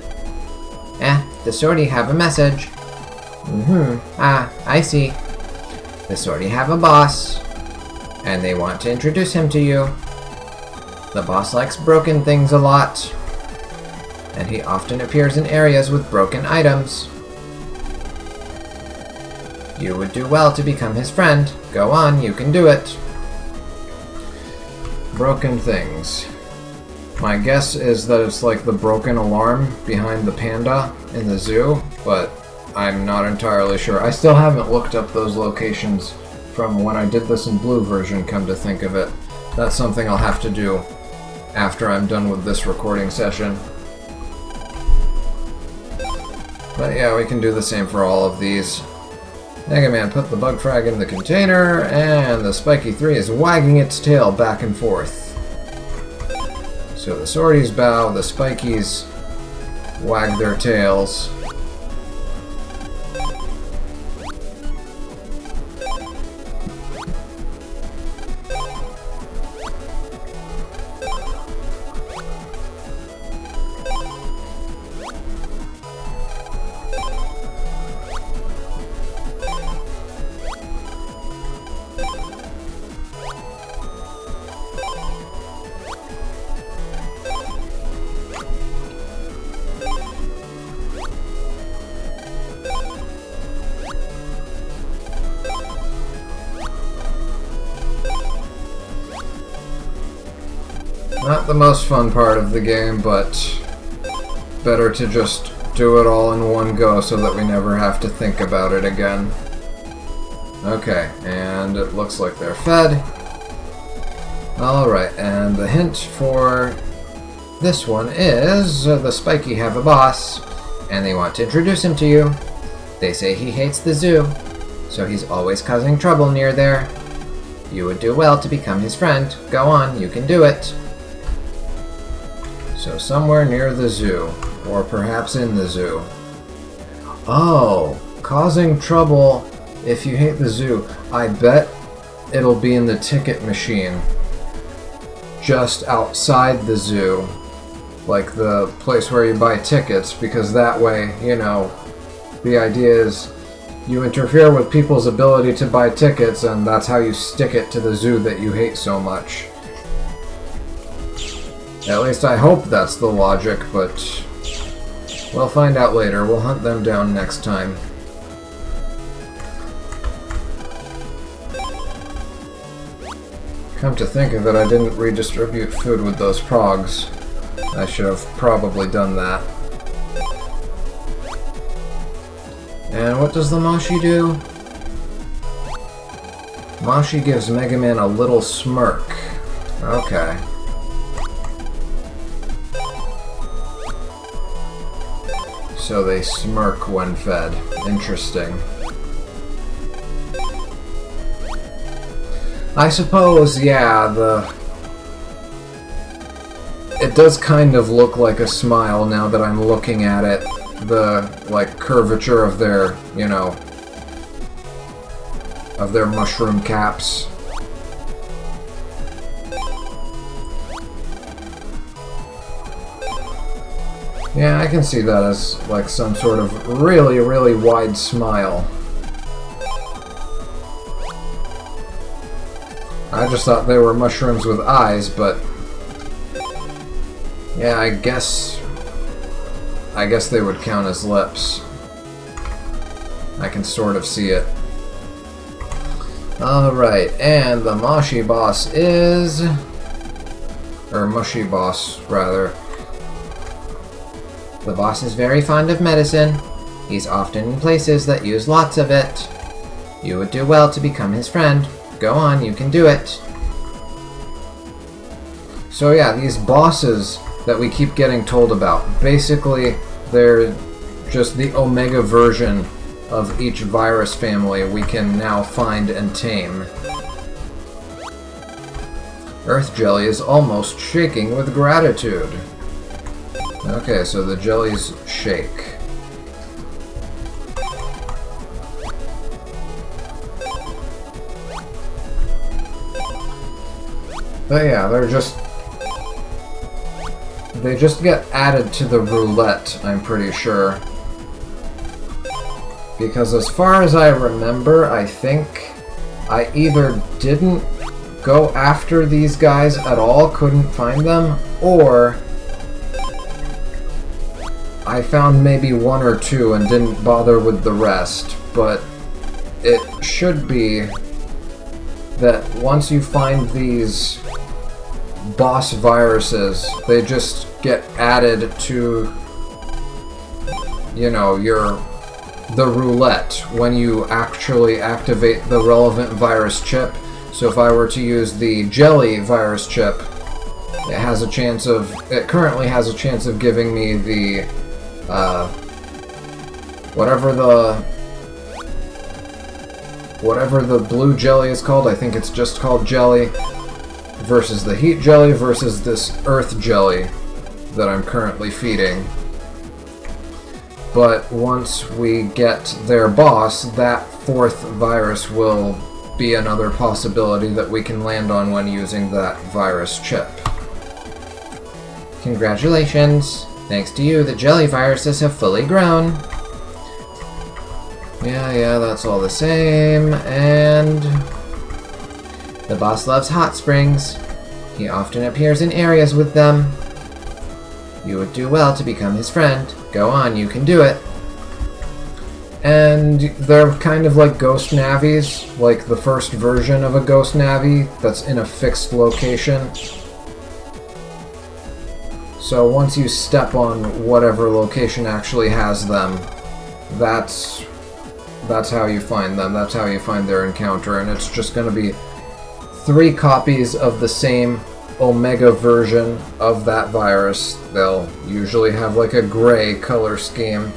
The sortie have a message. I see. The sortie have a boss, and they want to introduce him to you. The boss likes broken things a lot, and he often appears in areas with broken items. You would do well to become his friend. Go on, you can do it. Broken things. My guess is that it's like the broken alarm behind the panda in the zoo, but I'm not entirely sure. I still haven't looked up those locations from when I did this in blue version, come to think of it. That's something I'll have to do after I'm done with this recording session. But yeah, we can do the same for all of these. Mega Man put the bug frag in the container, and the Spiky 3 is wagging its tail back and forth. So the sorties bow, the Spikies wag their tails. Not the most fun part of the game, but better to just do it all in one go so that we never have to think about it again. Okay, and it looks like they're fed. Alright, and the hint for this one is the Spiky have a boss, and they want to introduce him to you. They say he hates the zoo, so he's always causing trouble near there. You would do well to become his friend. Go on, you can do it. So somewhere near the zoo, or perhaps in the zoo. Oh, causing trouble if you hate the zoo. I bet it'll be in the ticket machine. Just outside the zoo. Like the place where you buy tickets, because that way, you know, the idea is you interfere with people's ability to buy tickets, and that's how you stick it to the zoo that you hate so much. At least I hope that's the logic, but we'll find out later. We'll hunt them down next time. Come to think of it, I didn't redistribute food with those progs. I should have probably done that. And what does the Moshi do? Moshi gives Mega Man a little smirk. Okay. So they smirk when fed. Interesting. I suppose, yeah, it does kind of look like a smile now that I'm looking at it. The, like, curvature of their, you know, of their mushroom caps. Yeah, I can see that as, like, some sort of really, really wide smile. I just thought they were mushrooms with eyes, but yeah, I guess they would count as lips. I can sort of see it. Alright, and the Moshi boss is... or Mushy boss, rather. The boss is very fond of medicine. He's often in places that use lots of it. You would do well to become his friend. Go on, you can do it. So yeah, these bosses that we keep getting told about, basically they're just the Omega version of each virus family we can now find and tame. Earth Jelly is almost shaking with gratitude. Okay, so the jellies shake. But yeah, they just get added to the roulette, I'm pretty sure. Because as far as I remember, I think I either didn't go after these guys at all, couldn't find them, or I found maybe one or two and didn't bother with the rest. But it should be that once you find these boss viruses, they just get added to, you know, the roulette when you actually activate the relevant virus chip. So if I were to use the jelly virus chip, it currently has a chance of giving me the whatever the blue jelly is called. I think it's just called jelly, versus the heat jelly versus this earth jelly that I'm currently feeding. But once we get their boss, that fourth virus will be another possibility that we can land on when using that virus chip. Congratulations! Thanks to you, the jelly viruses have fully grown. Yeah, that's all the same, and the boss loves hot springs. He often appears in areas with them. You would do well to become his friend. Go on, you can do it. And they're kind of like ghost navies, like the first version of a ghost navi that's in a fixed location. So once you step on whatever location actually has them, that's how you find them. That's how you find their encounter, and it's just going to be 3 copies of the same Omega version of that virus. They'll usually have like a gray color scheme.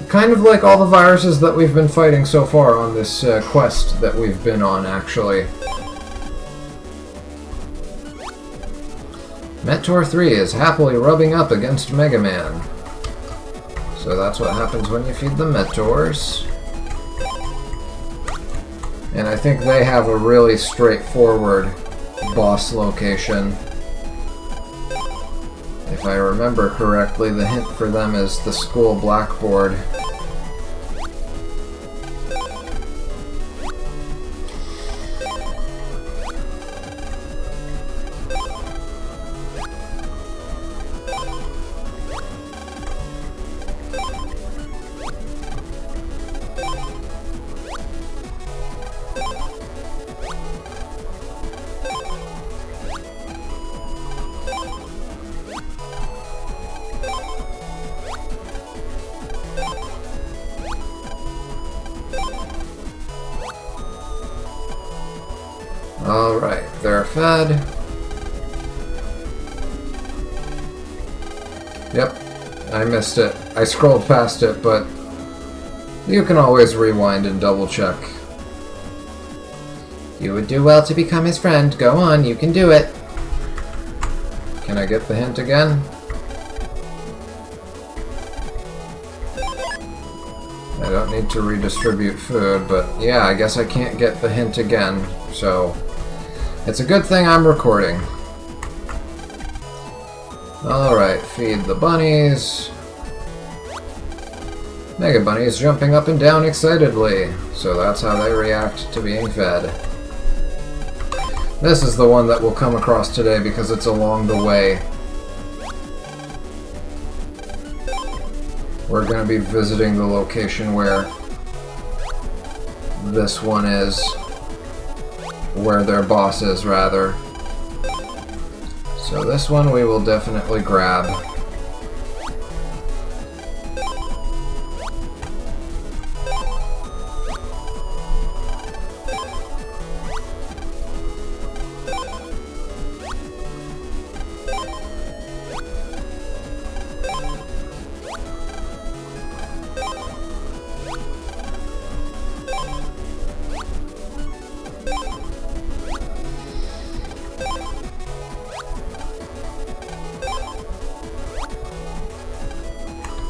Kind of like all the viruses that we've been fighting so far on this quest that we've been on, actually. Metor 3 is happily rubbing up against Mega Man. So that's what happens when you feed the Meteors. And I think they have a really straightforward boss location. If I remember correctly, the hint for them is the school blackboard. Alright, they're fed. Yep, I missed it. I scrolled past it, but you can always rewind and double check. You would do well to become his friend. Go on, you can do it. Can I get the hint again? I don't need to redistribute food, but yeah, I guess I can't get the hint again, so it's a good thing I'm recording. Alright, feed the bunnies. Mega Bunny's jumping up and down excitedly, so that's how they react to being fed. This is the one that we'll come across today because it's along the way. We're going to be visiting the location where this one is, where their boss is, rather. So this one we will definitely grab.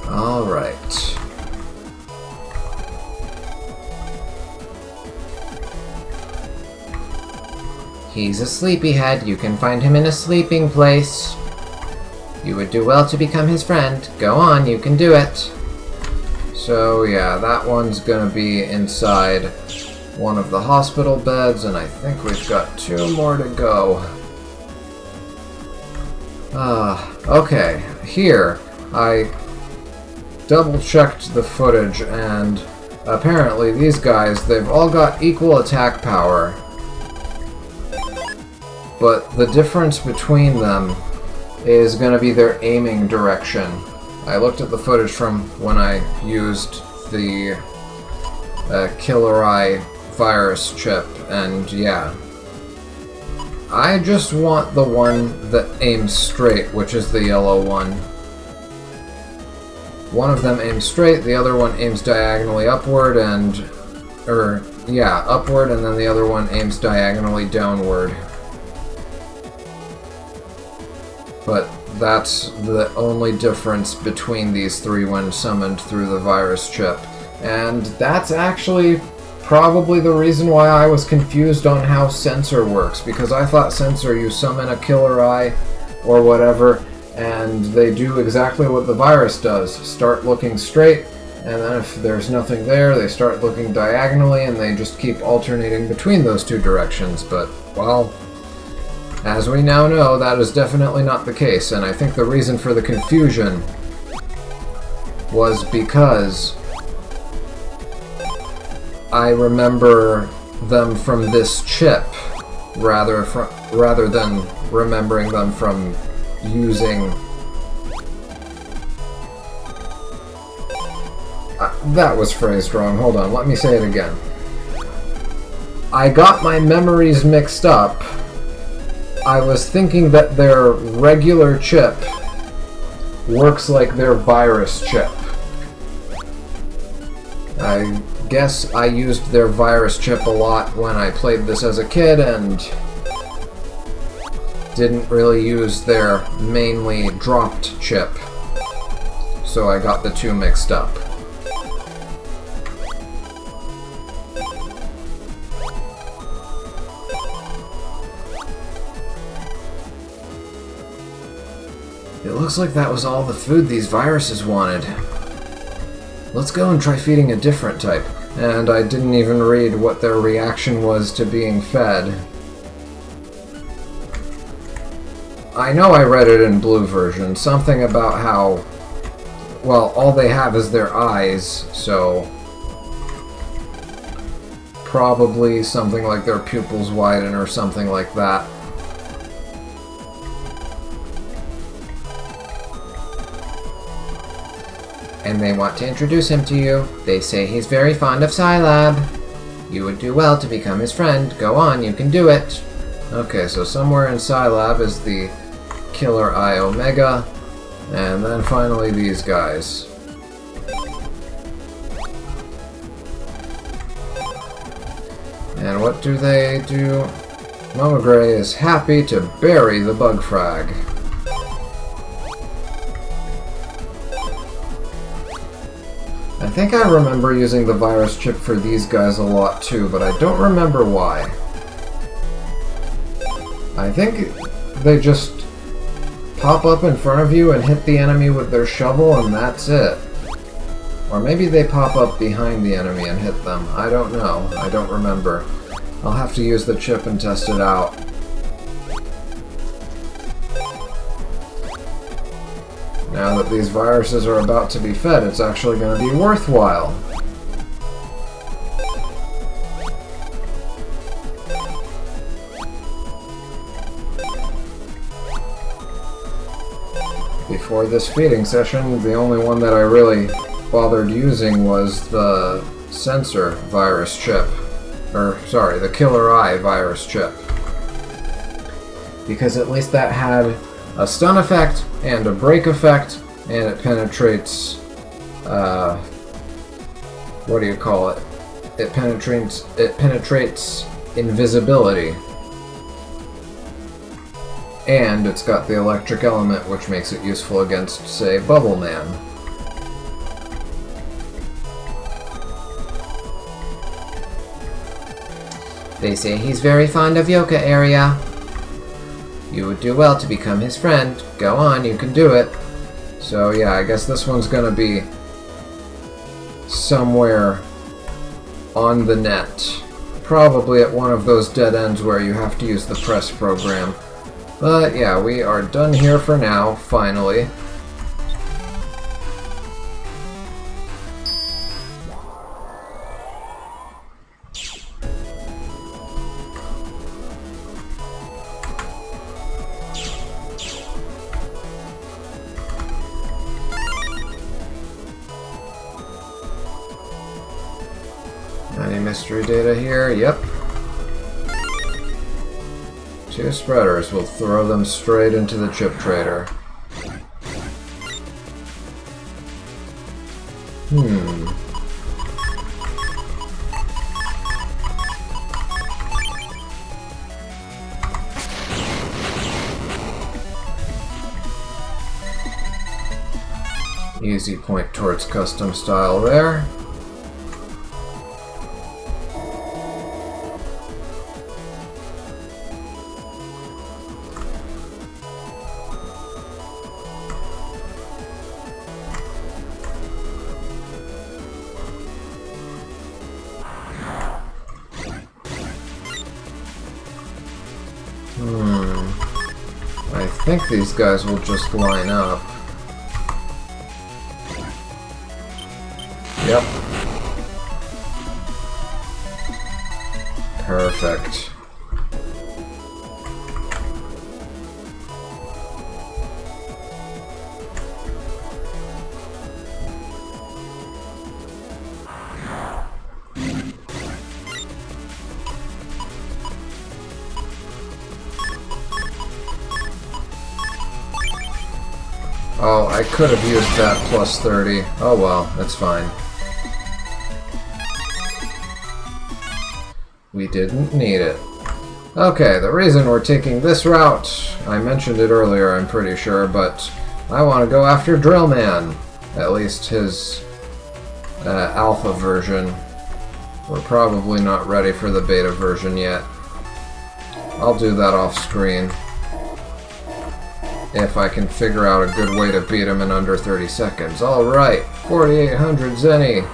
Alright. He's a sleepyhead. You can find him in a sleeping place. You would do well to become his friend. Go on, you can do it. So yeah, that one's gonna be inside one of the hospital beds, and I think we've got 2 more to go. Okay, here, I double-checked the footage, and apparently these guys, they've all got equal attack power. But the difference between them is going to be their aiming direction. I looked at the footage from when I used the Killer Eye virus chip, and yeah. I just want the one that aims straight, which is the yellow one. One of them aims straight, the other one aims diagonally upward, upward, and then the other one aims diagonally downward. But that's the only difference between these 3 when summoned through the virus chip. And that's actually probably the reason why I was confused on how Sensor works, because I thought Sensor, you summon a Killer Eye or whatever, and they do exactly what the virus does. Start looking straight, and then if there's nothing there, they start looking diagonally, and they just keep alternating between those 2 directions. But, well, as we now know, that is definitely not the case, and I think the reason for the confusion was because I remember them from this chip rather than remembering them from using... that was phrased wrong. Hold on, let me say it again. I got my memories mixed up. I was thinking that their regular chip works like their virus chip. I guess I used their virus chip a lot when I played this as a kid and didn't really use their mainly dropped chip. so I got the two mixed up. It looks like that was all the food these viruses wanted. Let's go and try feeding a different type. And I didn't even read what their reaction was to being fed. I know I read it in blue version. Something about how, well, all they have is their eyes, so probably something like their pupils widen or something like that. And they want to introduce him to you. They say he's very fond of Scilab. You would do well to become his friend. Go on, you can do it. Okay, so somewhere in Scilab is the Killer Eye Omega, and then finally these guys. And what do they do? Mama Gray is happy to bury the bug frag. I think I remember using the virus chip for these guys a lot too, but I don't remember why. I think they just pop up in front of you and hit the enemy with their shovel and that's it. Or maybe they pop up behind the enemy and hit them. I don't know. I don't remember. I'll have to use the chip and test it out. Now that these viruses are about to be fed, it's actually going to be worthwhile. Before this feeding session, the only one that I really bothered using was the sensor virus chip. Or, sorry, the Killer Eye virus chip. Because at least that had a stun effect and a break effect, and it penetrates, what do you call it? It penetrates invisibility. And it's got the electric element, which makes it useful against, say, Bubble Man. They say he's very fond of Yoka area. You would do well to become his friend. Go on, you can do it. So yeah, I guess this one's gonna be somewhere on the net. Probably at one of those dead ends where you have to use the press program. But yeah, we are done here for now, finally. Any mystery data here? Yep. 2 spreaders. We'll throw them straight into the chip trader. Easy point towards custom style there. I think these guys will just line up. Yep. Perfect. Oh, I could have used that plus 30. Oh well, that's fine. We didn't need it. Okay, the reason we're taking this route, I mentioned it earlier, I'm pretty sure, but I want to go after DrillMan. At least his alpha version. We're probably not ready for the beta version yet. I'll do that off screen. If I can figure out a good way to beat him in under 30 seconds. Alright, 4800 Zenny.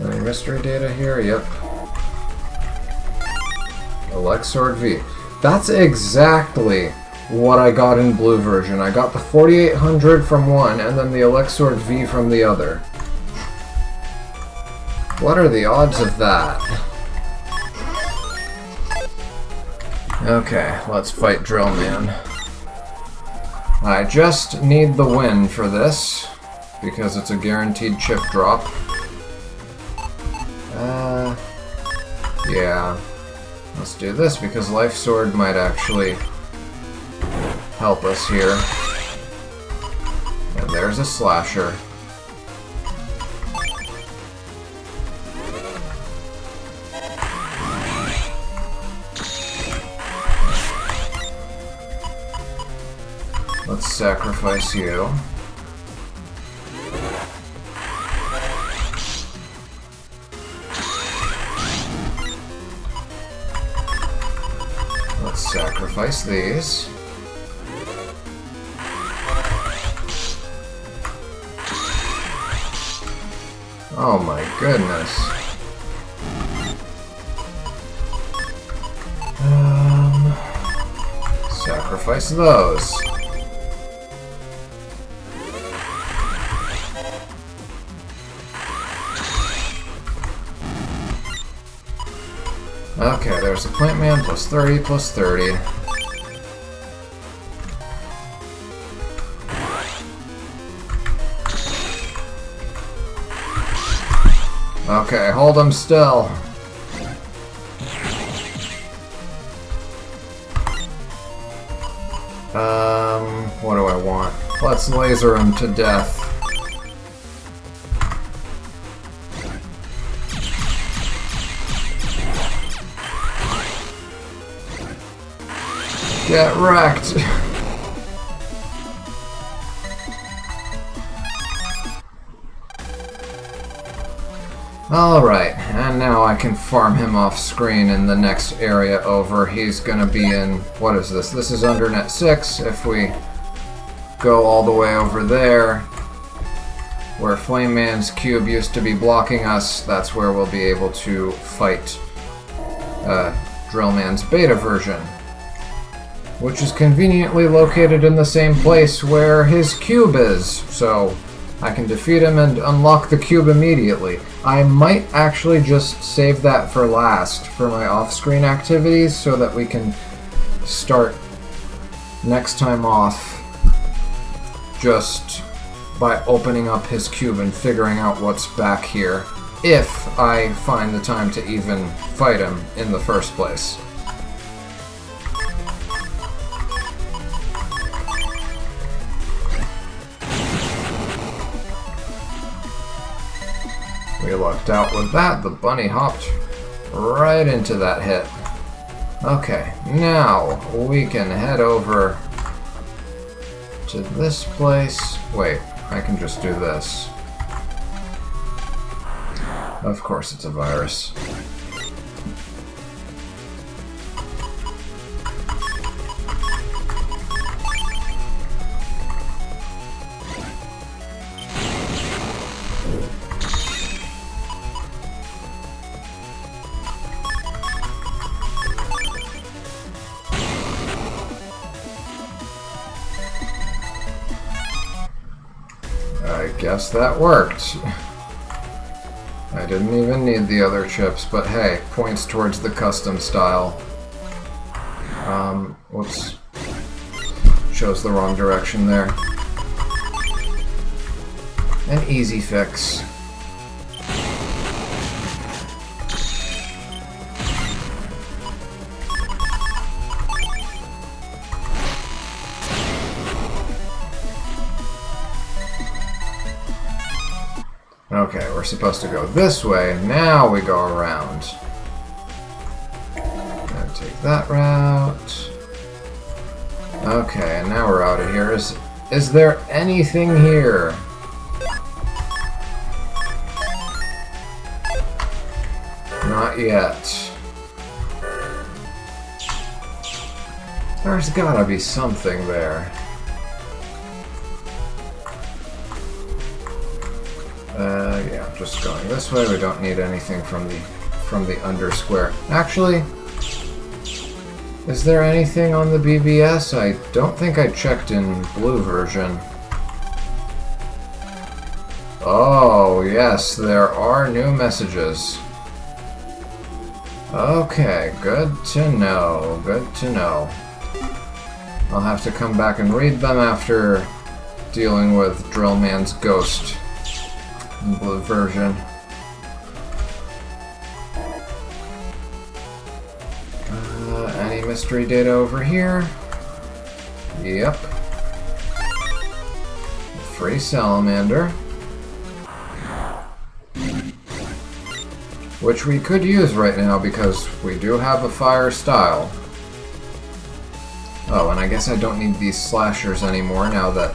Any mystery data here? Yep. Elexord V. That's exactly what I got in blue version. I got the 4800 from one, and then the Elexord V from the other. What are the odds of that? Okay, let's fight DrillMan. I just need the win for this, because it's a guaranteed chip drop. Yeah. Let's do this, because Life Sword might actually help us here. And there's a slasher. Let's sacrifice you. Let's sacrifice these. Oh my goodness. Sacrifice those. Okay, there's the Plant Man, plus 30, plus 30. Okay, hold him still. What do I want? Let's laser him to death. Get wrecked! Alright, and now I can farm him off screen in the next area over. He's gonna be in... what is this? This is under net 6. If we go all the way over there, where Flame Man's cube used to be blocking us, that's where we'll be able to fight DrillMan's beta version, which is conveniently located in the same place where his cube is, so I can defeat him and unlock the cube immediately. I might actually just save that for last, for my off-screen activities, so that we can start next time off just by opening up his cube and figuring out what's back here, if I find the time to even fight him in the first place. We lucked out with that. The bunny hopped right into that hit. Okay, now we can head over to this place. Wait, I can just do this. Of course it's a virus. I guess that worked. I didn't even need the other chips, but hey, points towards the custom style. Whoops. Chose the wrong direction there. An easy fix. Okay, we're supposed to go this way. Now we go around. And take that route. Okay, and now we're out of here. Is there anything here? Not yet. There's gotta be something there. Yeah, just going this way. We don't need anything from the under square. Actually, is there anything on the BBS? I don't think I checked in blue version. Oh, yes, there are new messages. Okay, good to know, good to know. I'll have to come back and read them after dealing with DrillMan's ghost in blue version. Any mystery data over here? Yep. Free salamander. Which we could use right now because we do have a fire style. Oh, and I guess I don't need these slashers anymore now that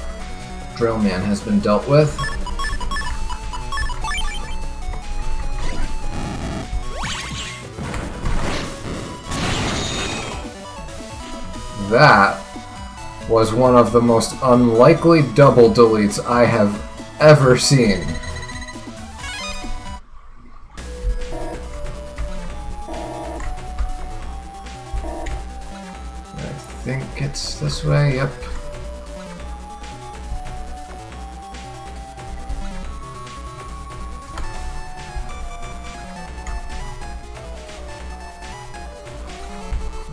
DrillMan has been dealt with. That was one of the most unlikely double deletes I have ever seen. I think it's this way, yep.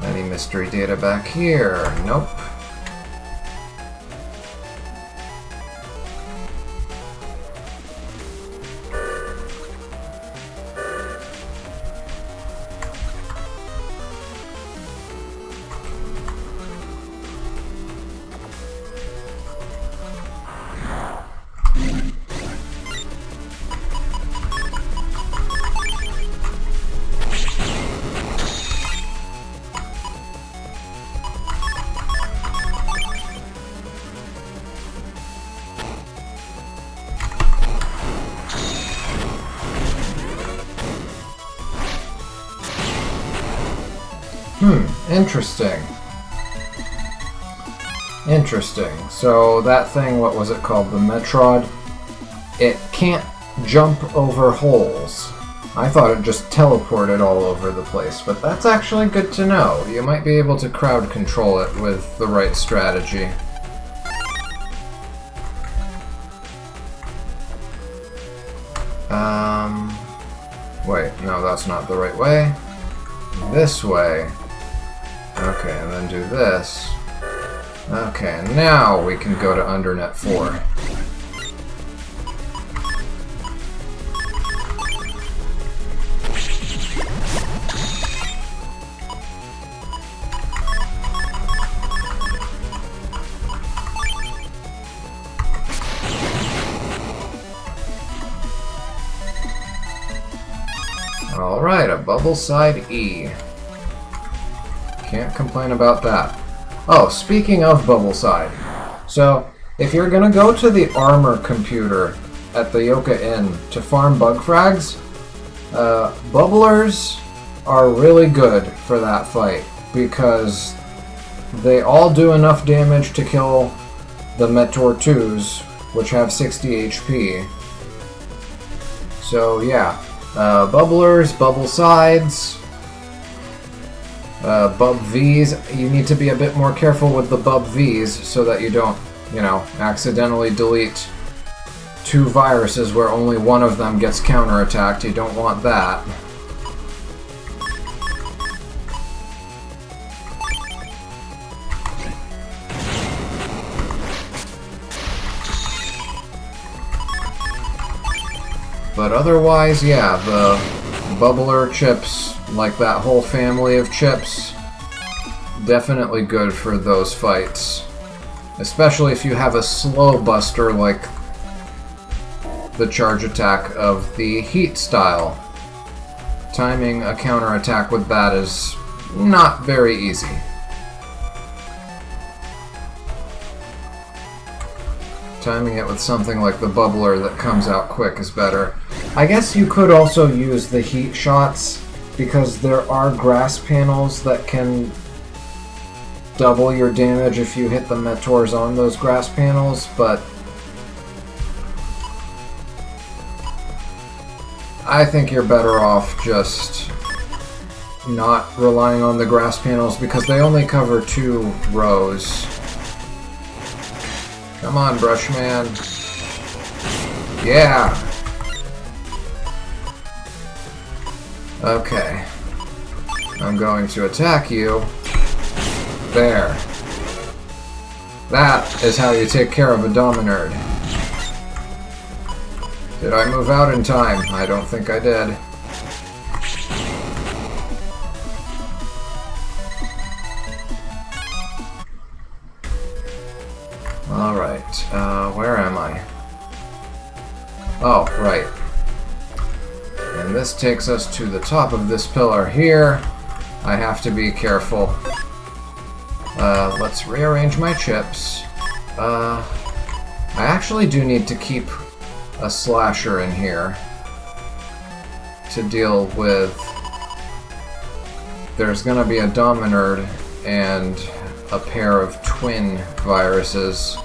Any mystery data back here? Nope. Interesting. Interesting. So that thing, what was it called? The Metrod? It can't jump over holes. I thought it just teleported all over the place, but that's actually good to know. You might be able to crowd control it with the right strategy. Wait, no, that's not the right way. This way. Okay, and then do this. Okay, and now we can go to Undernet 4. Alright, a bubble side E. Can't complain about that. Oh, speaking of bubble side. So, if you're gonna go to the armor computer at the Yoka Inn to farm bug frags, bubblers are really good for that fight because they all do enough damage to kill the Meteor 2s, which have 60 HP. So yeah, bubblers, bubble sides, bub Vs. You need to be a bit more careful with the bub Vs so that you don't, you know, accidentally delete two viruses where only one of them gets counterattacked. You don't want that. But otherwise, yeah, the bubbler chips, like that whole family of chips, definitely good for those fights. Especially if you have a slow buster like the charge attack of the heat style. Timing a counterattack with that is not very easy. Timing it with something like the bubbler that comes out quick is better. I guess you could also use the heat shots, because there are grass panels that can double your damage if you hit the Metors on those grass panels, but I think you're better off just not relying on the grass panels because they only cover 2 rows. Come on, Brushman. Yeah! Okay. I'm going to attack you. There. That is how you take care of a Dominard. Did I move out in time? I don't think I did. Alright, where am I? Oh, right. And this takes us to the top of this pillar here. I have to be careful. Let's rearrange my chips. I actually do need to keep a slasher in here to deal with... There's gonna be a Dominard and a pair of twin viruses.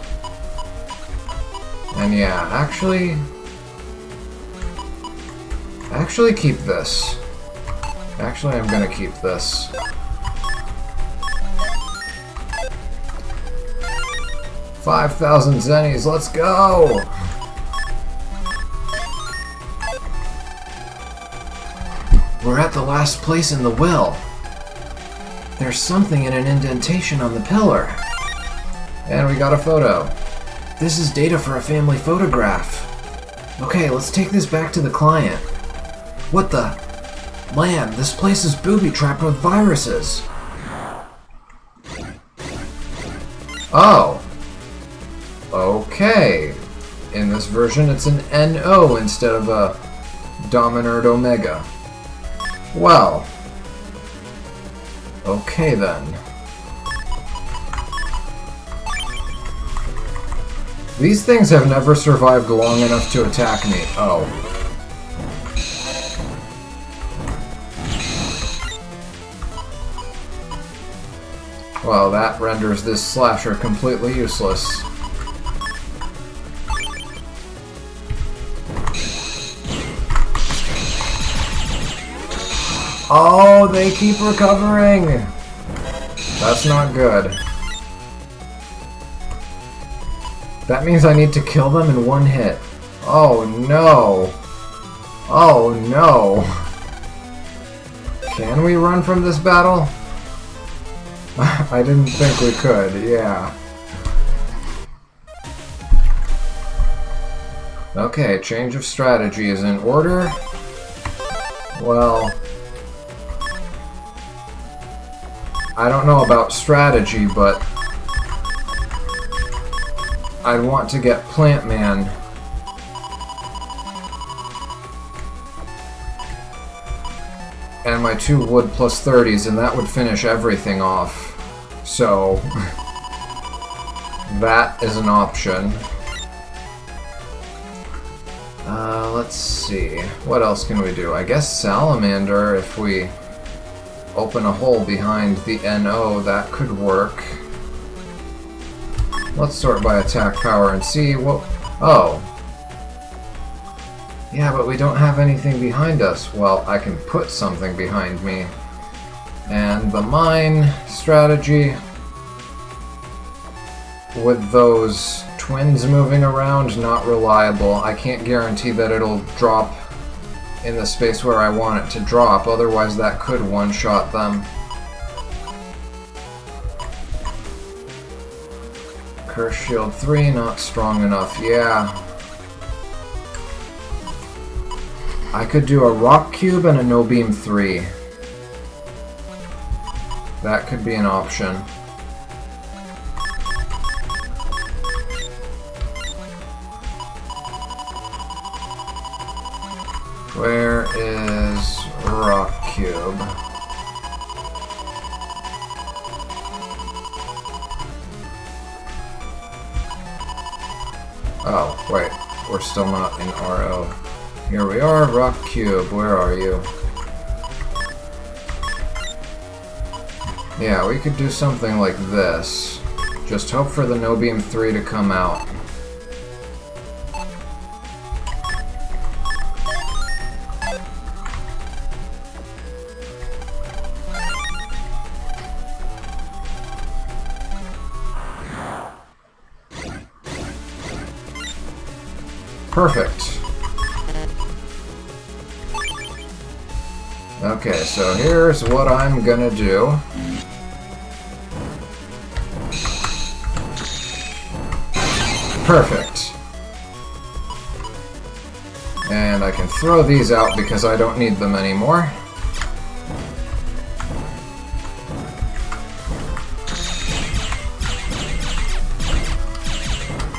And yeah, actually keep this. Actually, I'm gonna keep this. $5,000 zennies, let's go! We're at the last place in the will. There's something in an indentation on the pillar. And we got a photo. This is data for a family photograph. Okay, let's take this back to the client. What the? Land, this place is booby-trapped with viruses. Oh. Okay. In this version, it's an NO instead of a Dominard Omega. Well. Okay then. These things have never survived long enough to attack me. Oh. Well, that renders this slasher completely useless. Oh, they keep recovering! That's not good. That means I need to kill them in one hit. Oh no! Oh no! Can we run from this battle? I didn't think we could, yeah. Okay, change of strategy is in order. Well... I don't know about strategy, but I'd want to get Plant Man. And my 2 wood plus 30s, and that would finish everything off. So, that is an option. Let's see. What else can we do? I guess Salamander, if we open a hole behind the NO, that could work. Let's sort by attack power and see what... Oh. Yeah, but we don't have anything behind us. Well, I can put something behind me. And the mine strategy with those Twins moving around, not reliable. I can't guarantee that it'll drop in the space where I want it to drop, otherwise that could one-shot them. Curse Shield 3, not strong enough. Yeah. I could do a Rock Cube and a No Beam 3. That could be an option. Where is Rock Cube? Oh, wait. We're still not in RO. Here we are, Rock Cube. Where are you? Yeah, we could do something like this. Just hope for the No Beam 3 to come out. Perfect. Okay, so here's what I'm gonna do. Perfect. And I can throw these out because I don't need them anymore.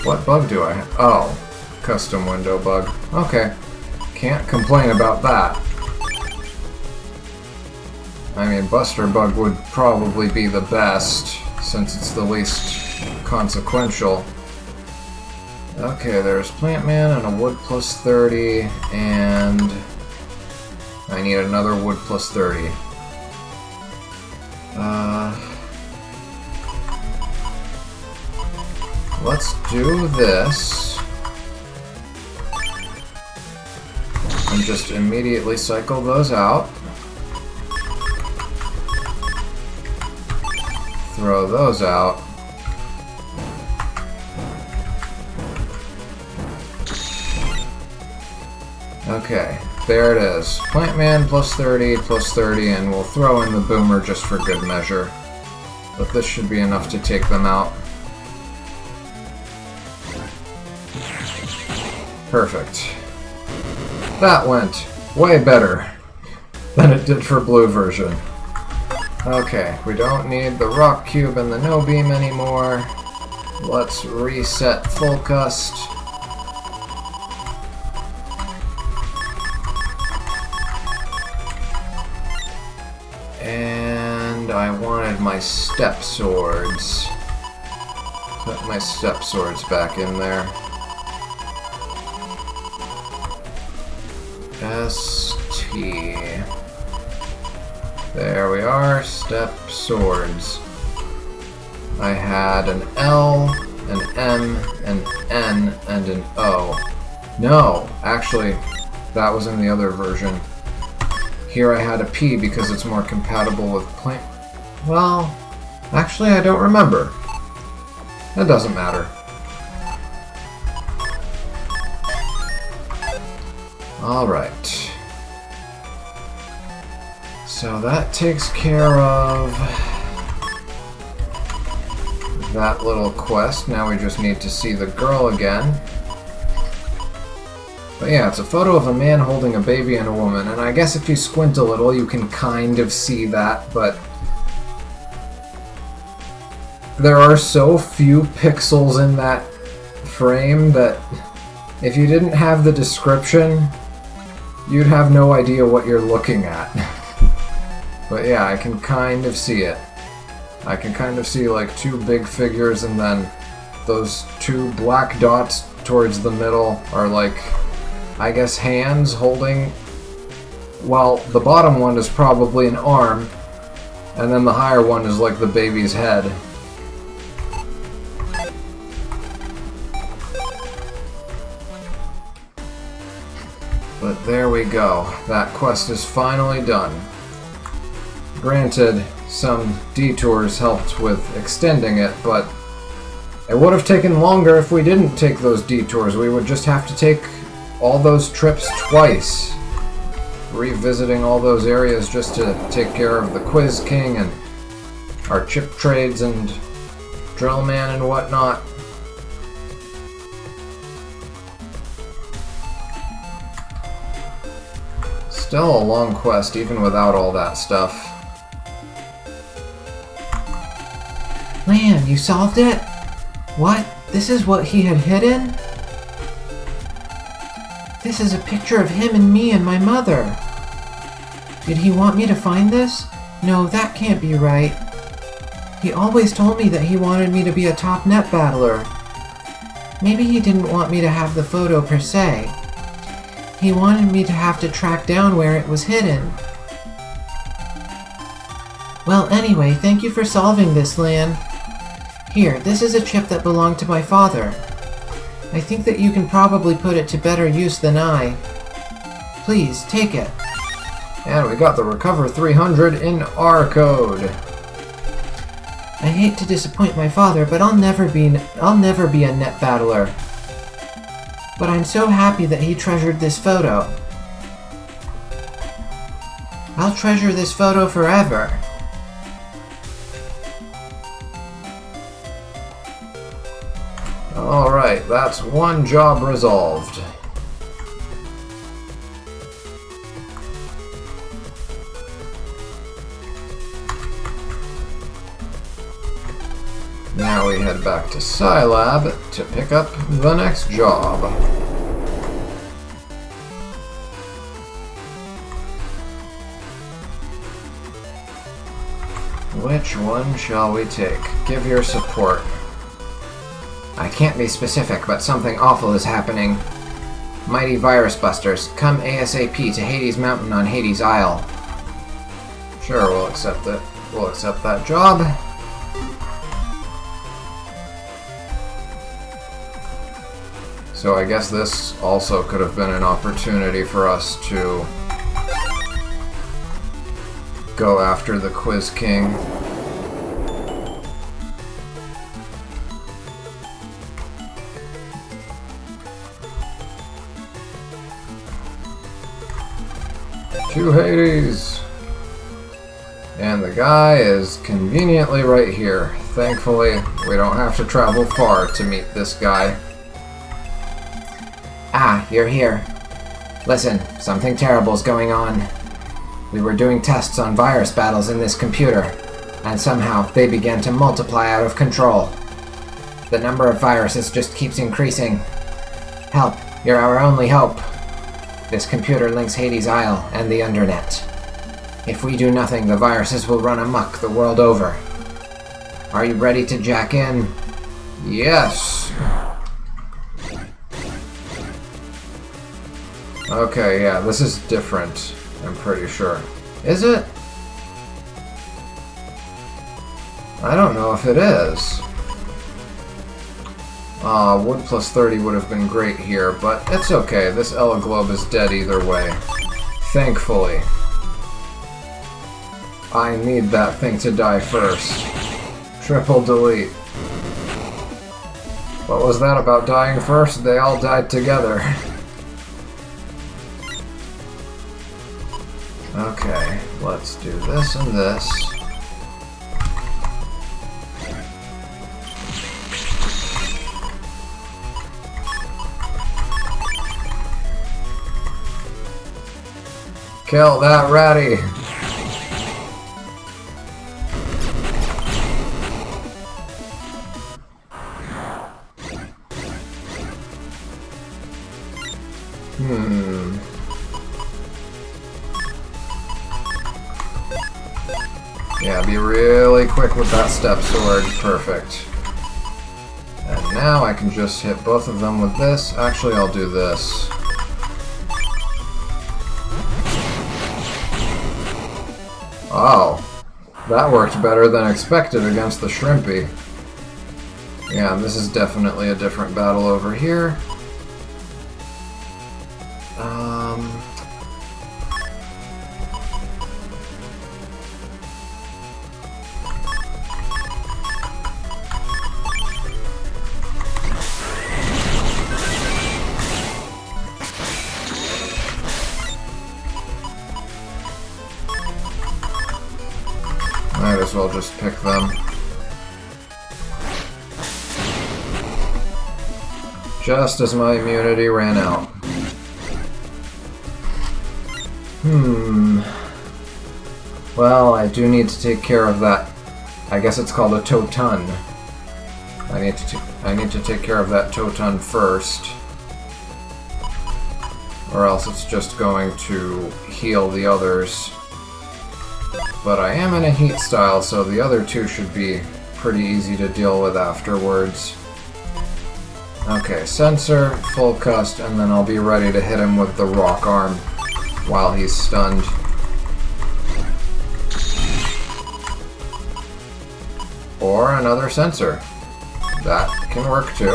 What bug do I have? Oh. Custom window bug. Okay. Can't complain about that. I mean, Buster Bug would probably be the best, since it's the least consequential. Okay, there's Plant Man and a Wood plus 30, and I need another Wood plus 30. Let's do this. And just immediately cycle those out. Throw those out. Okay, there it is. Plant Man plus 30, and we'll throw in the Boomer just for good measure. But this should be enough to take them out. Perfect. That went way better than it did for blue version. Okay, we don't need the Rock Cube and the No Beam anymore. Let's reset Full Cust. And I wanted my Step Swords. Put my Step Swords back in there. ST. There we are, Step Swords. I had an L, an M, an N, and an O. No, actually, that was in the other version. Here I had a P because it's more compatible with plant. Well, actually I don't remember. That doesn't matter. Alright. So that takes care of that little quest. Now we just need to see the girl again. But yeah, it's a photo of a man holding a baby and a woman, and I guess if you squint a little you can kind of see that, but there are so few pixels in that frame that if you didn't have the description, you'd have no idea what you're looking at. But yeah, I can kind of see it. I can kind of see like two big figures, and then those two black dots towards the middle are like, I guess, hands holding... Well, the bottom one is probably an arm, and then the higher one is like the baby's head. But there we go. That quest is finally done. Granted, some detours helped with extending it, but It would have taken longer if we didn't take those detours. We would just have to take all those trips twice. Revisiting all those areas just to take care of the Quiz King and our chip trades and DrillMan and whatnot. Still a long quest even without all that stuff. Lan, you solved it? What? This is what he had hidden? This is a picture of him and me and my mother. Did he want me to find this? No, that can't be right. He always told me that he wanted me to be a top net battler. Maybe he didn't want me to have the photo per se. He wanted me to have to track down where it was hidden. Well, anyway, thank you for solving this, Lan. Here, this is a chip that belonged to my father. I think that you can probably put it to better use than I. Please, take it. And we got the Recover 300 in our code. I hate to disappoint my father, but I'll never be a net battler. But I'm so happy that he treasured this photo. I'll treasure this photo forever. Alright, that's one job resolved. Now we head back to Scilab to pick up the next job. Which one shall we take? Give your support. I can't be specific, but something awful is happening. Mighty Virus Busters, come ASAP to Hades Mountain on Hades Isle. Sure, we'll accept it. We'll accept that job. So I guess this also could have been an opportunity for us to go after the Quiz King. To Hades! And the guy is conveniently right here. Thankfully, we don't have to travel far to meet this guy. Ah, you're here. Listen, something terrible's going on. We were doing tests on virus battles in this computer, and somehow they began to multiply out of control. The number of viruses just keeps increasing. Help, you're our only hope. This computer links Hades Isle and the Undernet. If we do nothing, the viruses will run amok the world over. Are you ready to jack in? Yes! Okay, yeah, this is different, I'm pretty sure. Is it? I don't know if it is. Wood plus 30 would have been great here, but it's okay. This Ella Globe is dead either way. Thankfully. I need that thing to die first. Triple delete. What was that about dying first? They all died together. Okay, let's do this and this. Kill that ratty! Yeah, be really quick with that step sword. Perfect. And now I can just hit both of them with this. Actually, I'll do this. Oh, that worked better than expected against the Shrimpy. Yeah, this is definitely a different battle over here. as well just pick them. Just as my immunity ran out. Well, I do need to take care of that. I guess it's called a Totun. I need to take care of that Totun first. Or else it's just going to heal the others. But I am in a heat style, so the other two should be pretty easy to deal with afterwards. Okay, sensor, full cust, and then I'll be ready to hit him with the rock arm while he's stunned. Or another sensor. That can work too.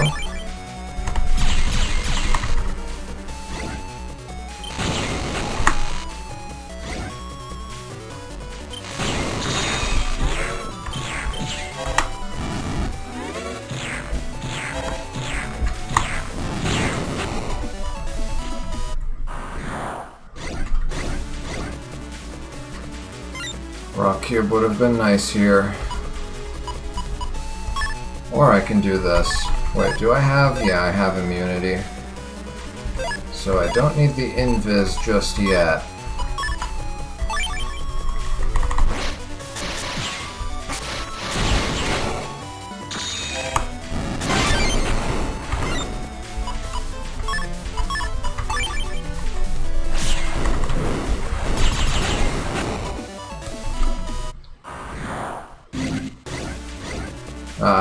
Rock cube would have been nice here. Or I can do this. Wait, do I have? Yeah, I have immunity. So I don't need the invis just yet.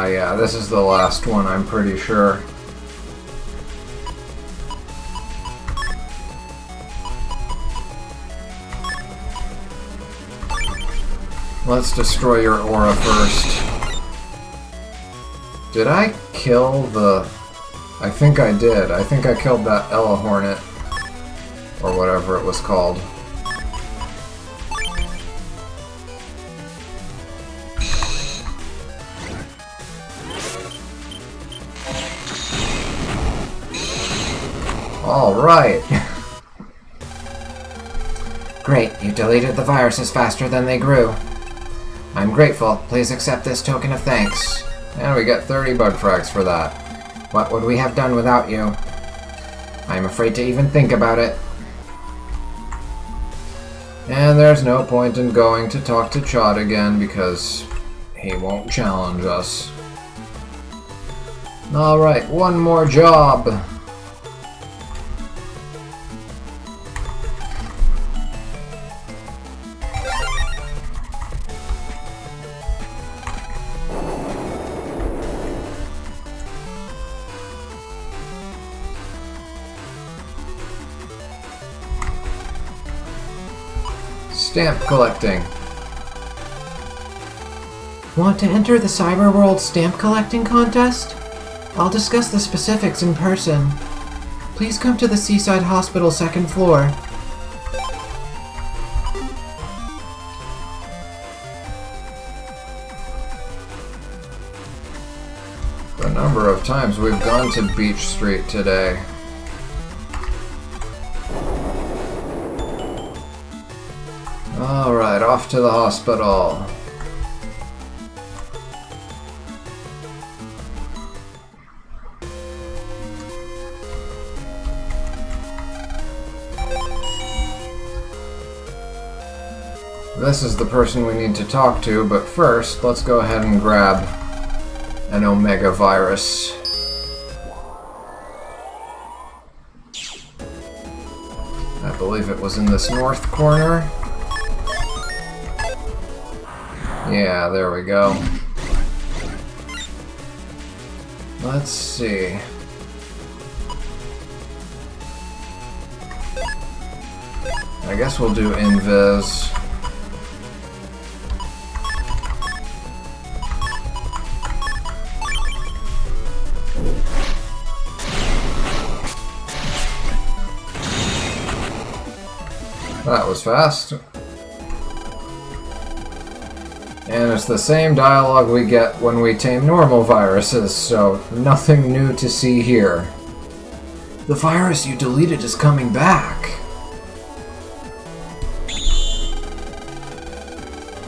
Yeah, this is the last one, I'm pretty sure. Let's destroy your aura first. Did I kill the... I think I did. I think I killed that Ella Hornet. Or whatever it was called. Alright. Great, you deleted the viruses faster than they grew. I'm grateful. Please accept this token of thanks. And we get 30 bug frags for that. What would we have done without you? I'm afraid to even think about it. And there's no point in going to talk to Chod again because he won't challenge us. Alright, one more job. Stamp collecting. Want to enter the Cyberworld stamp collecting contest? I'll discuss the specifics in person. Please come to the Seaside Hospital second floor. The number of times we've gone to Beach Street today. Alright, off to the hospital. This is the person we need to talk to, but first, let's go ahead and grab an Omega virus. I believe it was in this north corner. Yeah, there we go. Let's see. I guess we'll do invis. That was fast. And it's the same dialogue we get when we tame normal viruses, so nothing new to see here. The virus you deleted is coming back.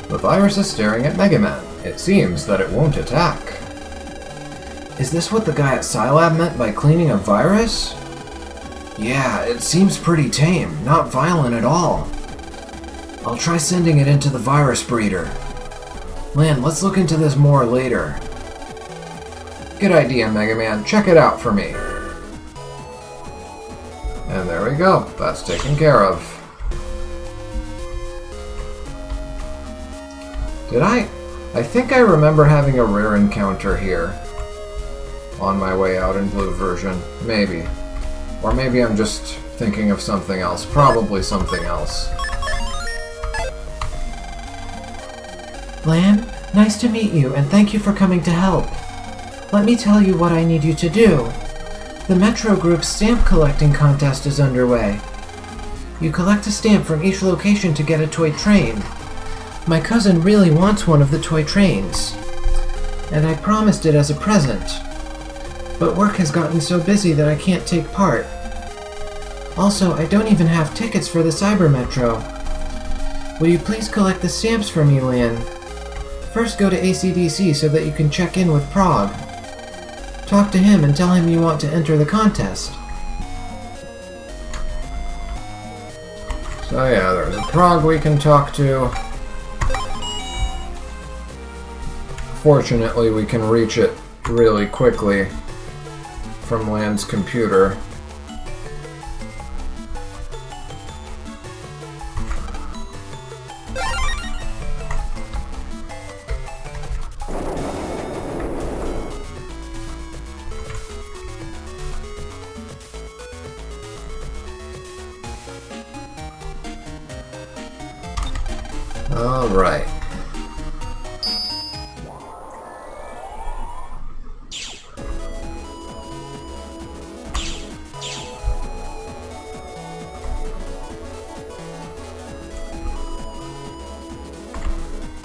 The virus is staring at Mega Man. It seems that it won't attack. Is this what the guy at Scilab meant by cleaning a virus? Yeah, it seems pretty tame, not violent at all. I'll try sending it into the virus breeder. Lan, let's look into this more later. Good idea, Mega Man. Check it out for me. And there we go. That's taken care of. Did I think I remember having a rare encounter here. On my way out in blue version. Maybe. Or maybe I'm just thinking of something else. Probably something else. Lan, nice to meet you, and thank you for coming to help. Let me tell you what I need you to do. The Metro Group's stamp collecting contest is underway. You collect a stamp from each location to get a toy train. My cousin really wants one of the toy trains, and I promised it as a present. But work has gotten so busy that I can't take part. Also, I don't even have tickets for the Cyber Metro. Will you please collect the stamps for me, Lan? First go to ACDC so that you can check in with Prague. Talk to him and tell him you want to enter the contest. So yeah, there's a Prague we can talk to. Fortunately, we can reach it really quickly from Lan's computer. All right.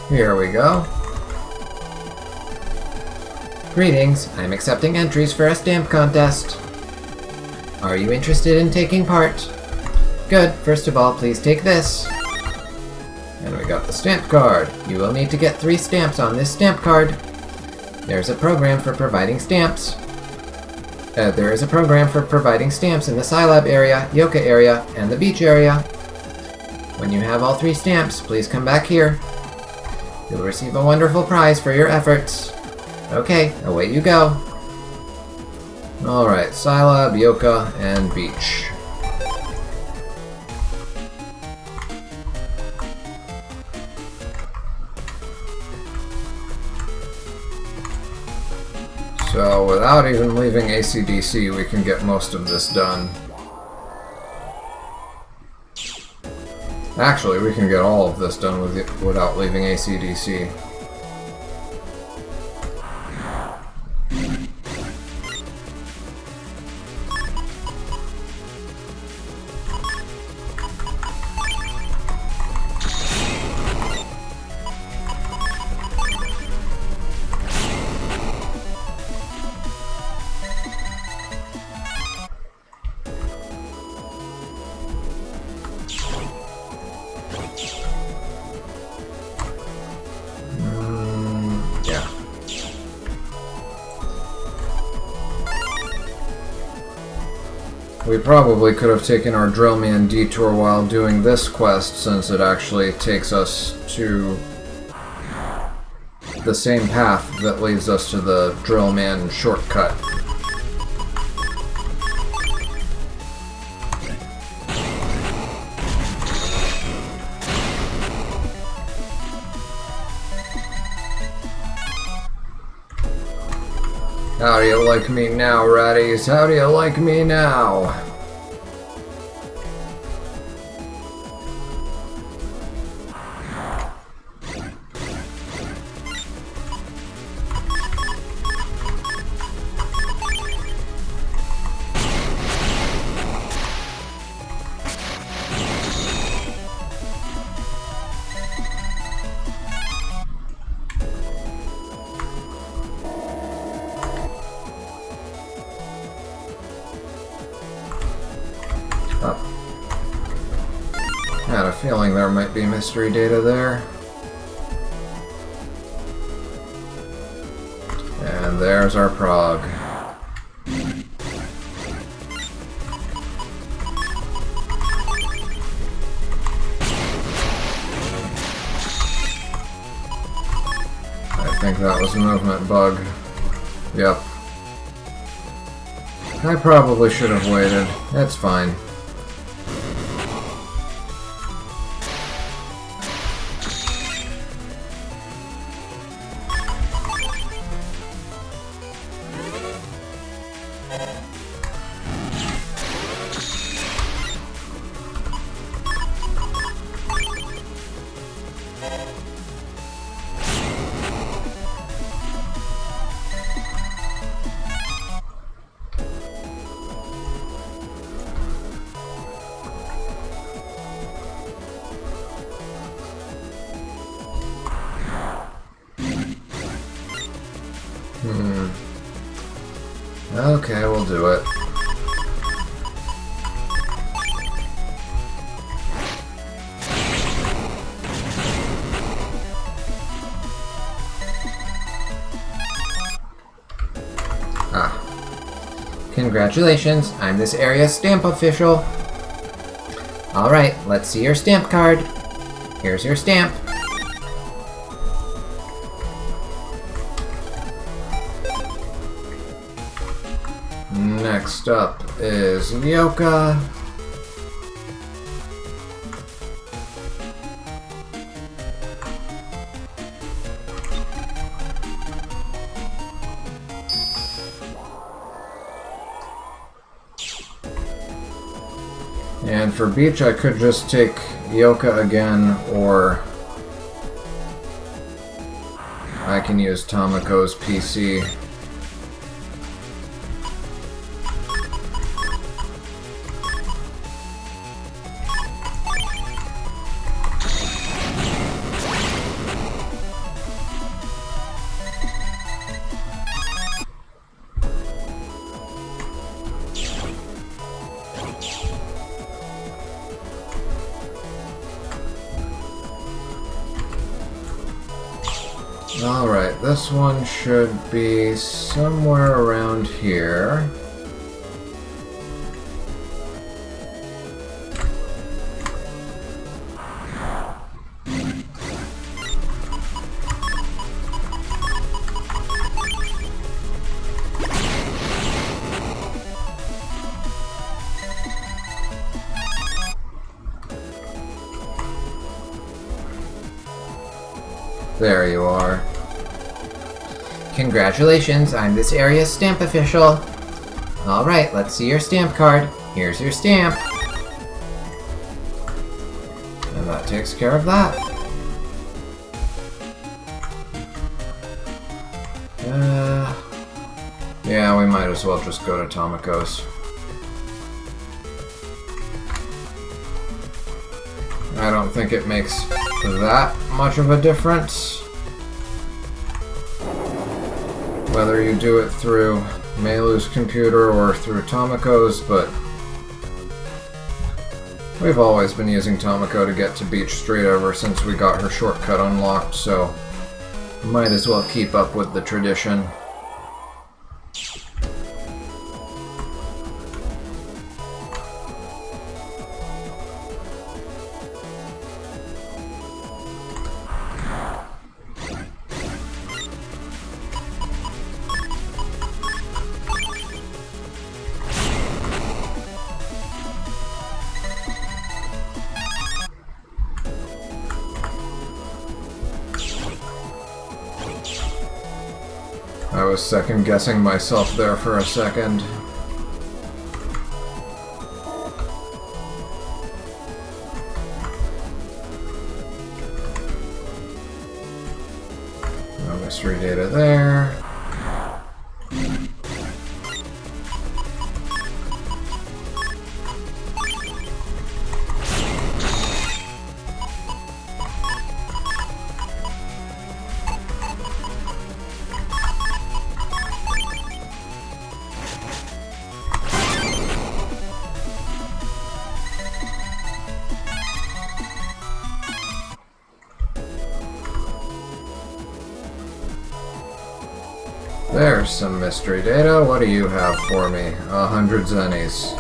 Here we go. Greetings, I'm accepting entries for a stamp contest. Are you interested in taking part? Good, first of all, please take this. And we got the stamp card. You will need to get 3 stamps on this stamp card. There's a program for providing stamps. There is a program for providing stamps in the Scilab area, Yoka area, and the beach area. When you have all 3 stamps, please come back here. You'll receive a wonderful prize for your efforts. Okay, away you go. Alright, Scilab, Yoka, and beach. So, without even leaving ACDC, we can get most of this done. Actually, we can get all of this done without leaving ACDC. We probably could have taken our DrillMan detour while doing this quest, since it actually takes us to the same path that leads us to the DrillMan shortcut. How do you like me now, ratties? How do you like me now? Had a feeling there might be mystery data there. there's our prog. I think that was a movement bug. Yep. I probably should have waited. It's fine. Okay, we'll do it. Congratulations, I'm this area's stamp official. Alright, let's see your stamp card. Here's your stamp. Next up is Yoka. And for Beach, I could just take Yoka again, or I can use Tomoko's PC. Alright, this one should be somewhere around here. There you are. Congratulations, I'm this area's stamp official. Alright, let's see your stamp card. Here's your stamp. And that takes care of that. Yeah, we might as well just go to Tomoko's. I don't think it makes that much of a difference whether you do it through Meilu's computer or through Tomoko's, but we've always been using Tomoko to get to Beach Street ever since we got her shortcut unlocked, so might as well keep up with the tradition. I was second-guessing myself there for a second. No mystery data there. There's some mystery data. What do you have for me? 100 zennies.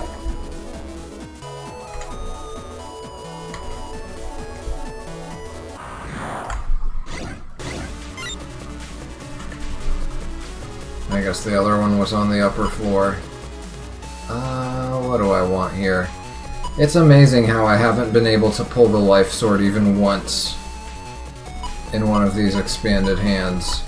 I guess the other one was on the upper floor. What do I want here? It's amazing how I haven't been able to pull the life sword even once in one of these expanded hands.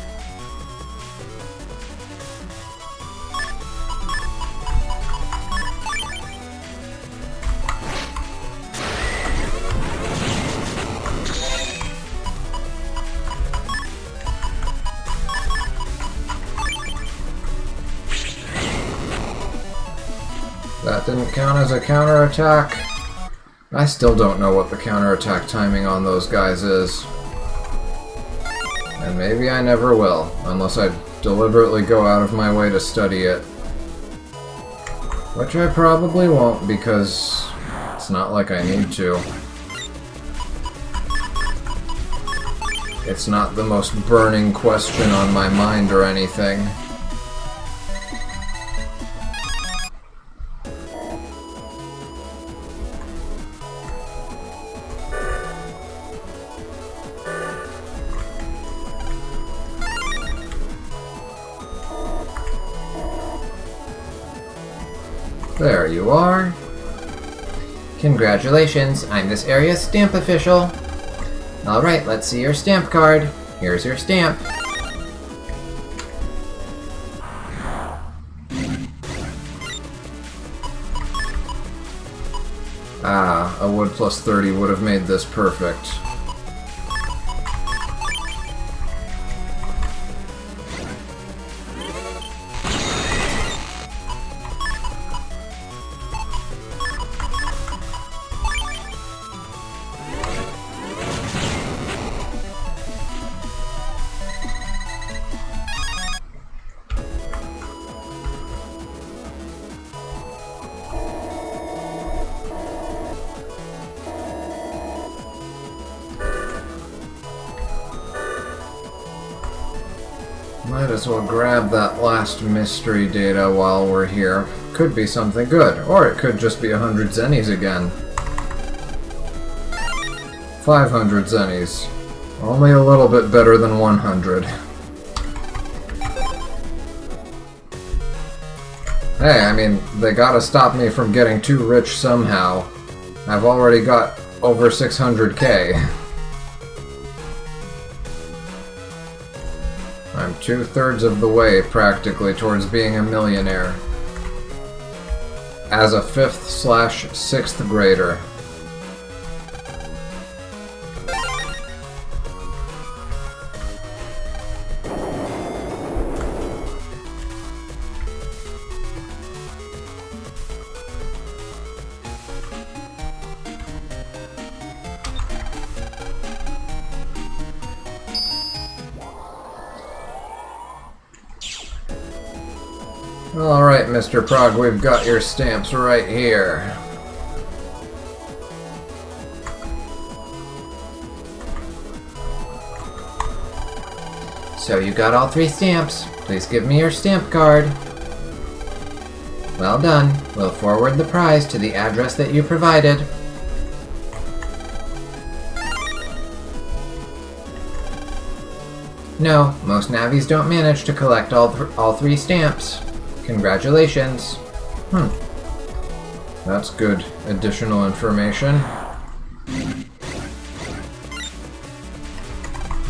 That didn't count as a counterattack. I still don't know what the counterattack timing on those guys is. And maybe I never will, unless I deliberately go out of my way to study it. Which I probably won't, because it's not like I need to. It's not the most burning question on my mind or anything. There you are. Congratulations, I'm this area's stamp official. Alright, let's see your stamp card. Here's your stamp. Ah, a wood plus 30 would have made this perfect. Might as well grab that last mystery data while we're here. Could be something good, or it could just be 100 zennies again. 500 zennies. Only a little bit better than 100. Hey, I mean, they gotta stop me from getting too rich somehow. I've already got over 600k. I'm 2/3 of the way, practically, towards being a millionaire. As a 5th/6th grader. Alright, Mr. Prog, we've got your stamps right here. So you got all 3 stamps. Please give me your stamp card. Well done. We'll forward the prize to the address that you provided. No, most navvies don't manage to collect all 3 stamps. Congratulations. That's good additional information.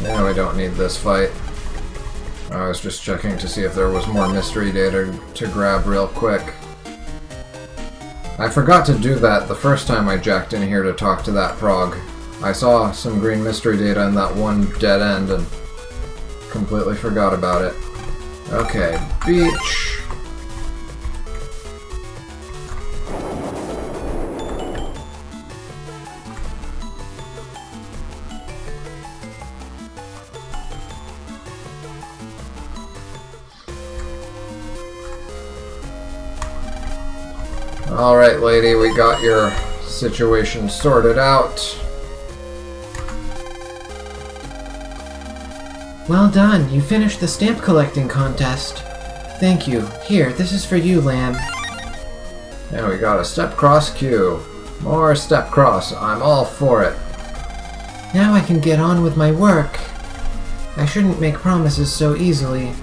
Yeah, we don't need this fight. I was just checking to see if there was more mystery data to grab real quick. I forgot to do that the first time I jacked in here to talk to that prog. I saw some green mystery data in that one dead end and completely forgot about it. Okay, beach. Alright, lady, we got your situation sorted out. Well done, you finished the stamp collecting contest. Thank you. Here, this is for you, Lamb. Now we got a step cross queue. More step cross, I'm all for it. Now I can get on with my work. I shouldn't make promises so easily.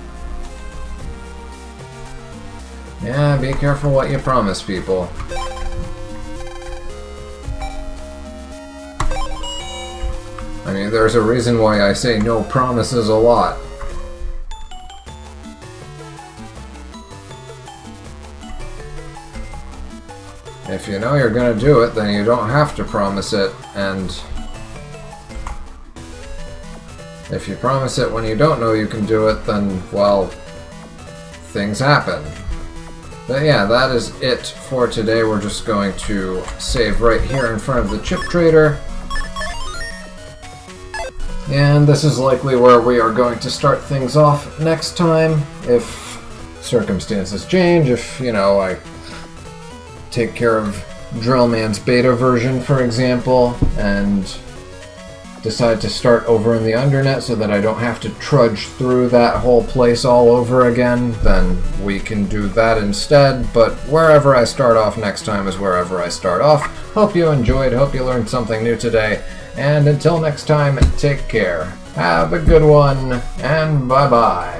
Yeah, be careful what you promise people. I mean, there's a reason why I say no promises a lot. If you know you're gonna do it, then you don't have to promise it, and if you promise it when you don't know you can do it, then, well, things happen. But yeah, that is it for today. We're just going to save right here in front of the chip trader. And this is likely where we are going to start things off next time, if circumstances change, if, you know, I take care of DrillMan's beta version, for example, and decide to start over in the Undernet so that I don't have to trudge through that whole place all over again, then we can do that instead. But wherever I start off next time is wherever I start off. Hope you enjoyed, hope you learned something new today, and until next time, take care. Have a good one, and bye-bye.